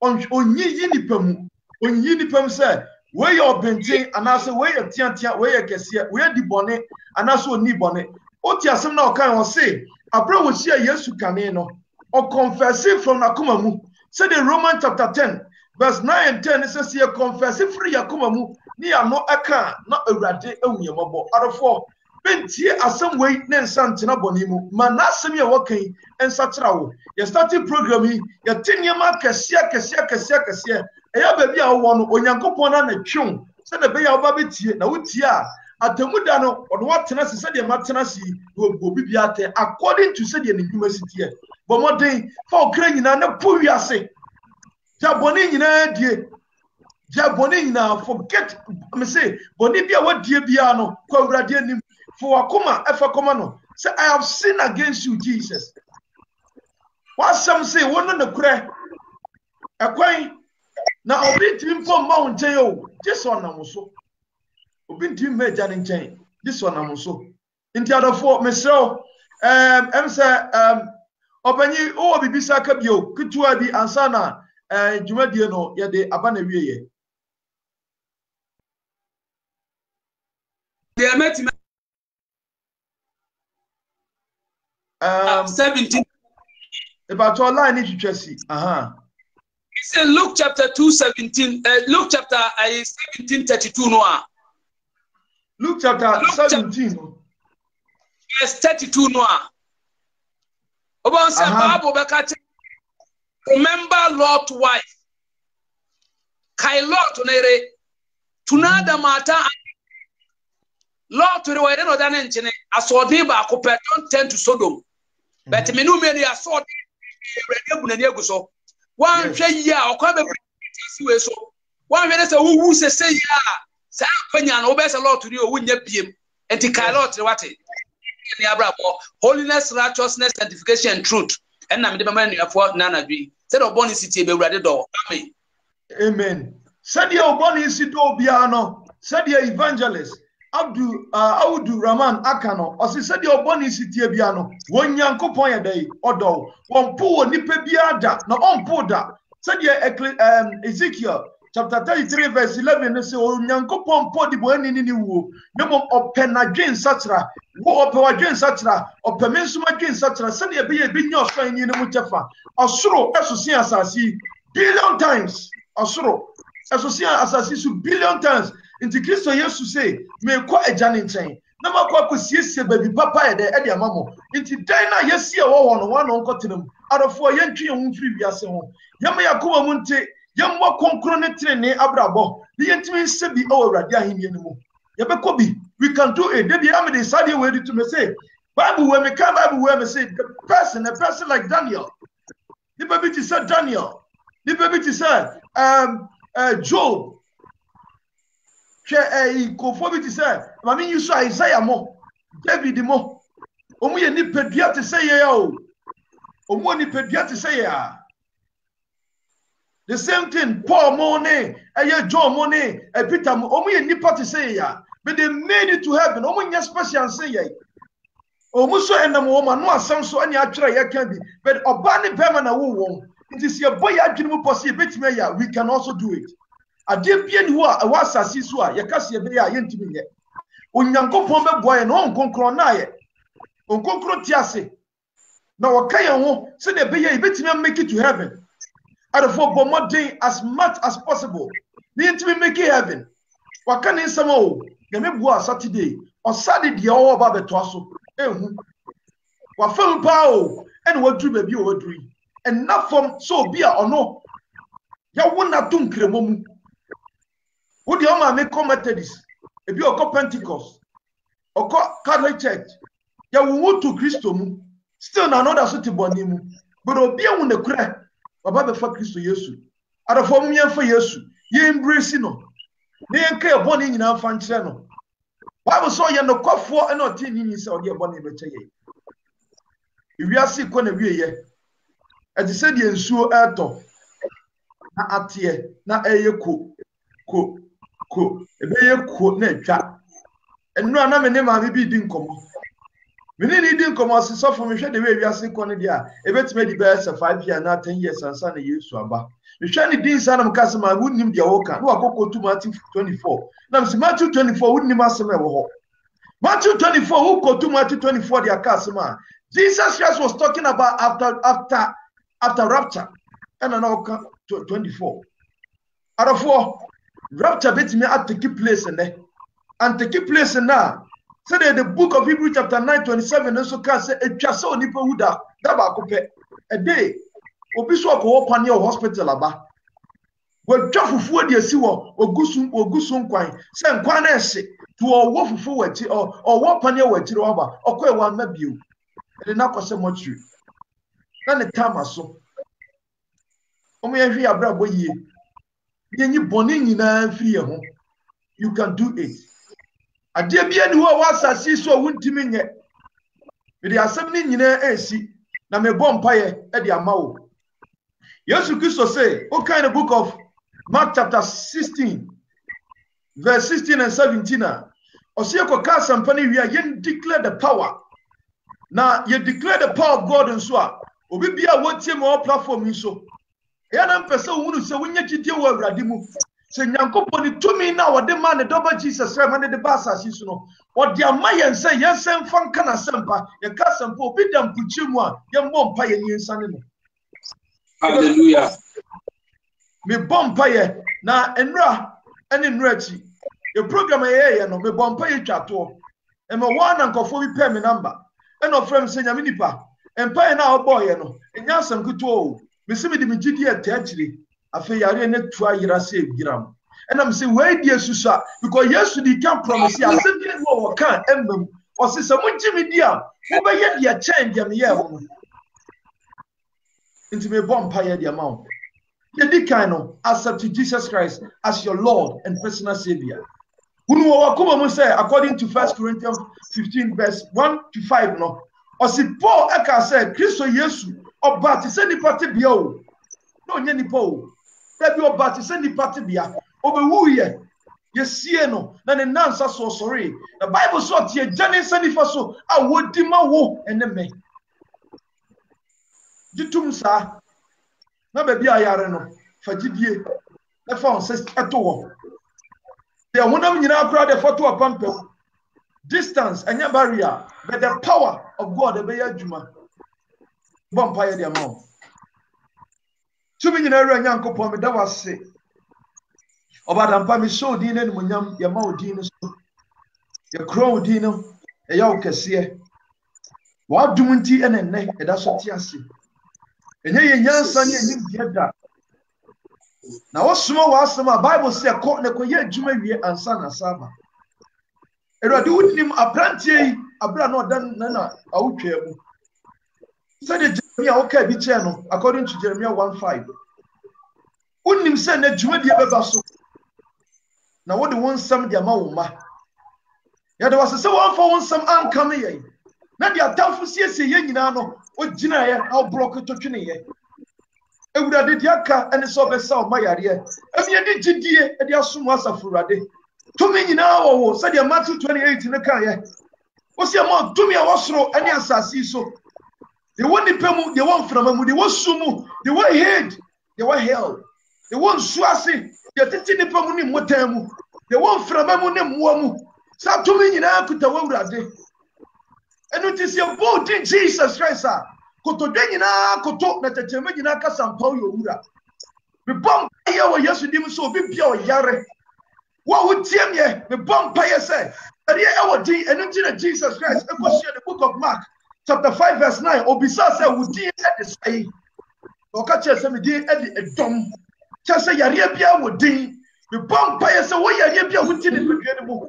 A: onyi yi nipa mu onyi nipa mu say we your benten ana say we your tiatia we your kese we di bone ana so oni bone oti asem na okan o say abra wo sia Yesu kane no or confessing from Nakumamu. Say the Roman chapter 10, verse 9 and 10, it says here, confessing free Yakumamu, near no aka, not a rade, only a mobile. Out of 4, Bentie as some way, then Santina Bonimu, Manasami walking and Satrao. You started programming, your 10-year mark, Cassia, a baby, I want Onyankopon and Chung, said the Bay of Babiti, Nautia. At the Mudano, on what tenacity said the Martinasi will be according to said the university. But more day for Ukraine and a Puyase Jabonin dear Jabonin now forget me say Bonibia what dear Biano, Quadradian for Akuma, Efacomano. Say, I have sinned against you, Jesus. What some say, one on the crack a quain now I'll be to him for Mount Teo, this one also. Been to me Janin chain. This one I'm also. In the other 4, Mr. Openyi o bibisa kabio kutua bi ansana dwumadie no ye de aba na wieye.
B: They met 17
A: about your line if you just see.
B: It's in Luke chapter 2:17 Luke chapter 17:32 no.
A: Luke chapter 17
B: verse 32 no. Remember Lot's wife. Kai Lot nere tunada mata Lot we no dan nchene asode ba ko don't tend to Sodom. But menu many asode ready bunani aguso. Wan hwe yi a okwa be we so. Wan hwe say wu se ya Sa kwanya no obese lot ri o wunya biem. Enti kai lot ri wate. Ni abrabo holiness, righteousness, sanctification and truth. And na me de mama nuafo na na dwi. Say the born city be wurade do. Amen.
A: Amen. Said your born city do bia no. Said your evangelist Audu Rahman Akano, or said your bonny city biano, one young coupon day, or do, one poor nipe biada, no on poda. Said your Ezekiel chapter 33, verse 11, and say, oh, young coupon podi when in any woo, no or penagin satra, war pewadin satra, or permensuma gin satra, send your be a big your friend in the Mutafa, or suro, associate billion times, or suro, associate billion times. Into Christo Yesu say, me kwa ejani nchen. Na makwa kusiesie baby papa ye de e dia mamo. Into dina yesi e wo no wan no nkotenam. Adofo ye ntwe ye mfiri wiase ho. Yema yakoba mu nte, yemwa konkro ne trene abrabo. Bi yentimi se bi o awrade ahemye ne mu. Ye be ko bi, we can do it. Debi am dey sade we to me say, Bible where me can Bible where me say a person like Daniel. The baby to say Daniel. The baby to say Job. Kofobiti say, Mami, you saw Isaiah mo, David mo. Omu ye ni pedia to say ya. Omu ni pedia to say ya. The same thing, Paul Mone, John Mone, Peter Mo. Omu ye ni part to say ya. But they made it to heaven. Omu nye special say ya. Omu so enam woman no asam so any attra ya can be. But obani pema na wo. It is your boy adwinu posi betime ya. We can also do it. Ade bia ni ho a was asisu a ye kase be ya yentimi ye onyankopon be boye no onkonkron na ye onkonkron ti ase na waka ye ho se de be ye betimi make it to heaven adofo bomodin as much as possible ni yentimi make it heaven waka ni nsama o na me bua Saturday on Saturday o ba beto aso ehu wa fam pa o ene wadru ba bi o wadru and na from so bia ono ya wona tum kremom. Who the Oma make Methodist? If you go Pentecost or Catholic Church, you will move to Christo. Still, na another city bonimu. But Obia won the cry about the Christo Yesu. At a form for Yesu, ye embrace no. They ain't care bonny in our fan channel. Bible saw you no cough for and not in his or your bonny better. If we are sick on a way, as he said, you ensure airto. Na atie, na eyeko, ko. Ebeye ko na twa enu ana me ne ma bi di nkomo me ne di nkomo asesofo me hwe de we wiase ko ne dia ebetime di be 5 years na 10 years ansa na Yesu aba me hwe ne din sa na mkase ma wunnim dia wo ka no akoko to Matthew 24 na me Matthew 24 wunnim asem e wo ho Matthew 24 who go to Matthew 24 dia ka asem a Jesus Christ was talking about after rapture and now 24 arafo rapture betime at take place in there and take place now. So the book of Hebrews chapter 9:27 also can say etwa so nipa huda da ba ko pe a day obi so ko opa near hospital aba wadwa fufuo de asi wo ogusun kwan se nkwan na ehye to owo fufuo wachi o wo pa near wachi ro ba okwa e wan ma bio e na kwose mochu na ne tamaso omo ye hwe abra boyie yenyi boni nyina free ho you can do it ade bia ni ho wasasi so wuntimi nye me de asem ni nyina esi na me bom paye e de amawo Yesu Christo say okay in the book of Mark chapter 16 verse 16 and 17 osie ko ka sampani wi a yen declare the power na ye declare the power of God nso a obi bia wotie mo platform ni so ya na mpese wunu se wunye chidie wo awrade mu se nyankopon ni tumi na wode ma ne doba Jesus ma ne de basa sisu no wode amaye nse yensen fanka na sempa ye ka sempa obi dam puchi mu a ye mbompa ye nyinsane no
B: hallelujah
A: me bompa ye na enra ene nra chi ye program ye no me bompa ye twato e me wana nkofo bi pe me number e no frame se nyame nipa empa ye na obo ye no enya asem kuto o mesimi di migidi atachiri afi yare ne tua yira se giram enam se we die susa because Yesu di can promise ya se bi no kan emmam o se se mugimi dia wo be ye dia change am ye wo into me bompa ye dia mawo ye di kan no accept Jesus Christ as your Lord and personal savior Unu wakuma mu say according to 1 Corinthians 15 verse 1 to 5 no. Osi Paul eka say Kristo Yesu oba ti se nipa te bia o. No nye nipa o. Da bi oba ti se nipa te bia. Obewu ye. Yesie no na ne nansa so sorry. The Bible so tie jane sanifa so a wodi ma wo ene me. Jitum sa na ba bia yare no fagidie na fa on se eto wo. The wonam nyina akura the photo apampe. Distance anya barrier but the power of God e be adwuma. Bompire de amount. Tumi nyina ru Nyankopon me da wase. Obadampa me show din na munyam ya ma odin so. Ya crow din no e ya okese. Wa dum nti enenne e da so ti ase. Enye ye nyansa ne enim bieda. Na wosoma wasema Bible say ko ne ko ye adwuma wie ansa na saba. Erade wunim aprantie yi abra no dan na awutwa mu. Say the Jeremiah okay bi che no according to Jeremiah 1:5. Unim say na adwuma die beba so. Na wo de won sam de ma wo ma. Ya de was say won for won sam anka me ye. Na de atamfo siesie ye nyina no o gina ye au block to twene ye. Ewurade de aka ene so be sa o mayare. Emi de gidie e de asom asafo urade. Tumi nyina wo so de Matthew 28 ne kan ye. O se mo tumi a wosoro ene asasi so. De woni pemu, de won frama mu, de wosumu, de wo head, de wo hell. De won suase, de titi ni pemu ni motamu. De won frama mu ne muamu. Sa tumi nyina kuta wo urade. Enu ti se bo din Jesus Christ a. Koto de nyina koto na teteme nyina ka sampaw yo wura. Me bom ye wo Yesu dim so obi bia o yare. Wo wo tiem ye, me bom pa ye say. Ade e wo din enu ti na Jesus Christ e go share the book of Mark chapter 5 verse 9 obisa say wo din e de sai. O ka che say me din e de edom. Che say yare bia wo din. Me bom pa ye say wo yare bia wo tin ne bedwe mu.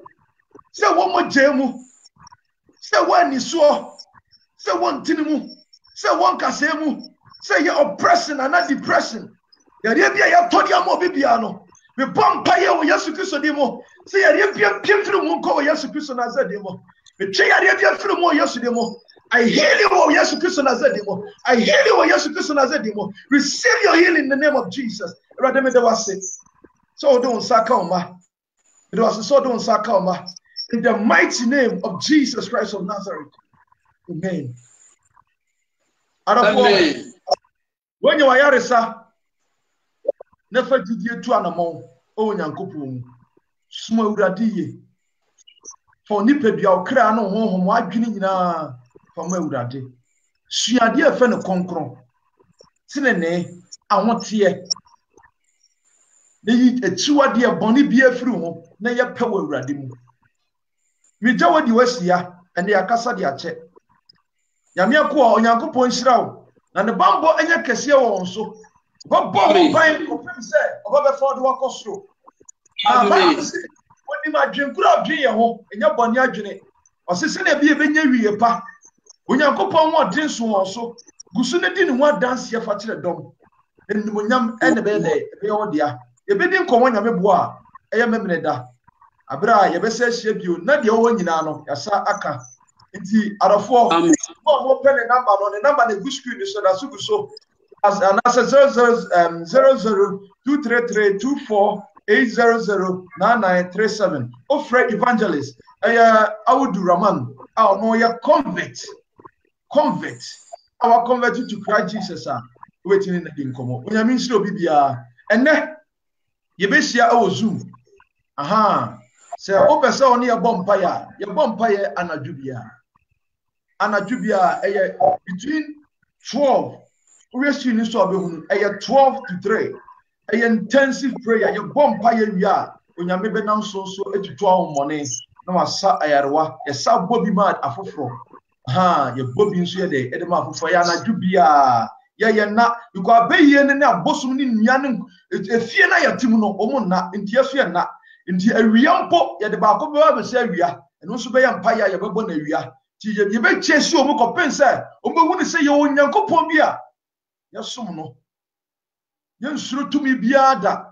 A: Say wo mo jemu. Say wo ani so. Say wo tin mu. Say one kasemu, say you're oppressing and not depression. Yarabia ya todi amo bibia no. Me bompa ye wo Yesu Kristo demo. Say yarabia piemfiri mu ko wo Yesu Kristo na zademo. Me twe yarabia firi mu Yesu demo. I heal you wo Yesu Kristo na zademo. I heal you wo Yesu Kristo na zademo. Receive your healing in the name of Jesus. Rather me de wase. So don't saka oma. It was so don't saka oma. In the mighty name of Jesus Christ of Nazareth. Amen. Amen. When you are Yarisa, never did you to animal, oh, Yankopon, small radie. For Nipedia, Crano, home, why drinking from Eudade. She had dear friend of Concron. Sinene, I want here. They eat a 2 dear bonny beer through, nay a power radimu. We do what you was here, and they are Casa dia check. Yamia kwa Onyankopon shirawo na ne bambo enya kese wo nso bo ban ko se oba for do akosoro amen woni ma dwenkura adwen ye ho enya boni adwene osese na bia benya wiye pa Onyankopon wo den so won so gusu ne di ne ho dance ye fa kire dom enimonyam ene be le be yo dia e be di nkomo nyame bo a eye memene da abra ye be se hye bio na de wo nyina no yasa aka Inti arafo mo pen the number on the number the good screen so that so as an answer 0023324800937 of Fred Evangelist Awudu Rahman our no ya convert our converted to Christ Jesus waiting in the incomo when you mean so bibia and ye be share our Zoom aha say o pese oni ya bompire anadubia between 12 we see so abehunu 12 to 3 intensive prayer ye bompire wia onyame be nam so etutu ahomone na wasa ayarwa ye sa bobi mad afoforo ye bobi nso ye de edema afoforo ya anadubia ye na because abeyi ne abosum ni nuane efie na yatim no omo na ntie so ye na nti awia mpo ye de ba ko be ba se awia eno so be ya mpa ya ye bebo na awia ye be chesi omo ko pensa omo hu ni se ye Onyankopon bia ye som no ye nsuro tumi bia da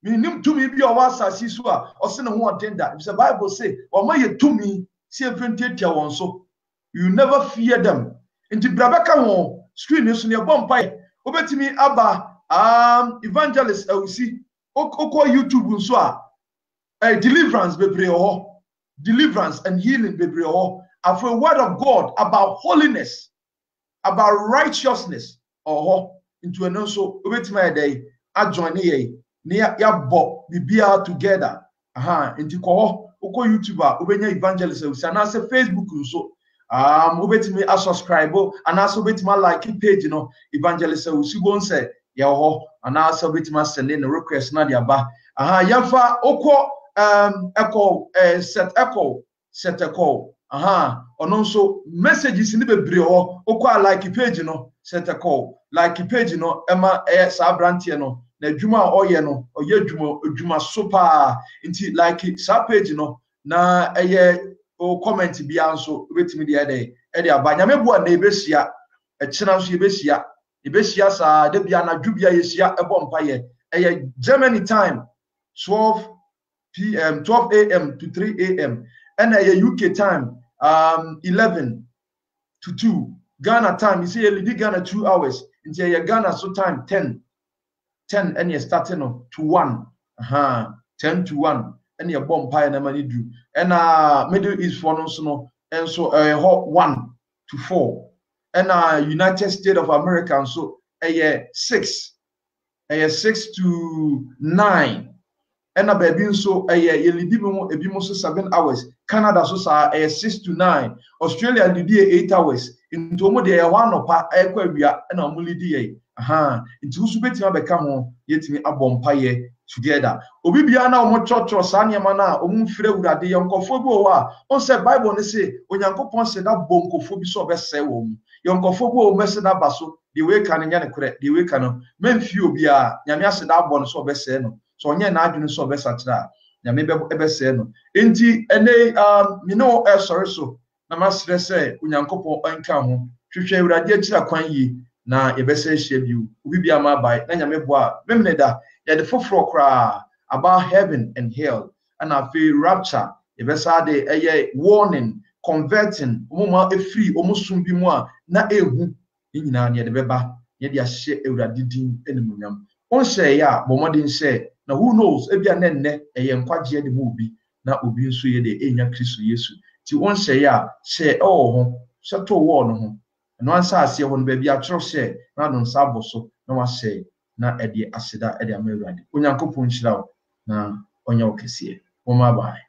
A: Minim to me be a wasa siswa or send a one tender. If the Bible say, or my to me, see a 28 one so you never fear them. Into Brabaka screen is on your bumpy. Over to me, Abba, evangelist, I will see. Oko YouTube so deliverance deliverance and healing of a word of God about holiness, about righteousness into an also with my day I join here near ya bo bibia together into ko YouTuber ubenya evangelist and say Facebook so ubeti me subscribe and also ubeti my like page evangelist we go say ya ho and also ubeti my send in request na dia ba yafa oko echo set echo also messages in the bebre oko like page set echo like page ema sa brantie na adwuma oye oye adwuma super inti like sa page na comment bia nso betimi de ede aba nyamebo na ebesia ekina nso ebesia sa de bia na dwubia yesia ebo mpaye Germany time 12 a.m. to 3 a.m. and UK time 11 to 2. Ghana time, you see, you Ghana 2 hours. Into Ghana so time 10 and you're starting to 1. 10 to 1 and you're bomb pie and money do. And Middle East for no and so 1 to 4. And United States of America so 6 to 9. And a baby so a 7 hours. Canada so 6 to 9. Australia did 8 hours. Into more de one of Aquavia and Amuli into Subeti become yet me a bompaye together. Obibiana or church or Sanya Mana or Mufre would have the Yonkofobo. On said Bible and say when Yankopon said that bonkophobia so best say Yonkofobo messed up basso the way can the way can men few be a Yamia said that bon so best say no. So onye na adwene so besatra na me ebese no enti ene sorry so na masre say onyankopon anka ho hwehwe awurade akira kwan yi na ebese hye biu obi bia ma bai na nyame boa memneda ya de foforo kra about heaven and hell and afi rapture ebesa de warning converting omoma efri omosum bi mu a na ehu nyina ne de beba ye de ahye awurade din enemunyam on say ya bomodin say na who knows ebia nenne nkwagye de mu obi na obi nso ye de enya Kristo Yesu ti won hye ya hye ho seto wo no ho no ansa ase ho no ba bia tro hye na no nsa boso na wa hye na ede aseda ede amawurade onyankopon hyira wo na onya okese wo ma bai.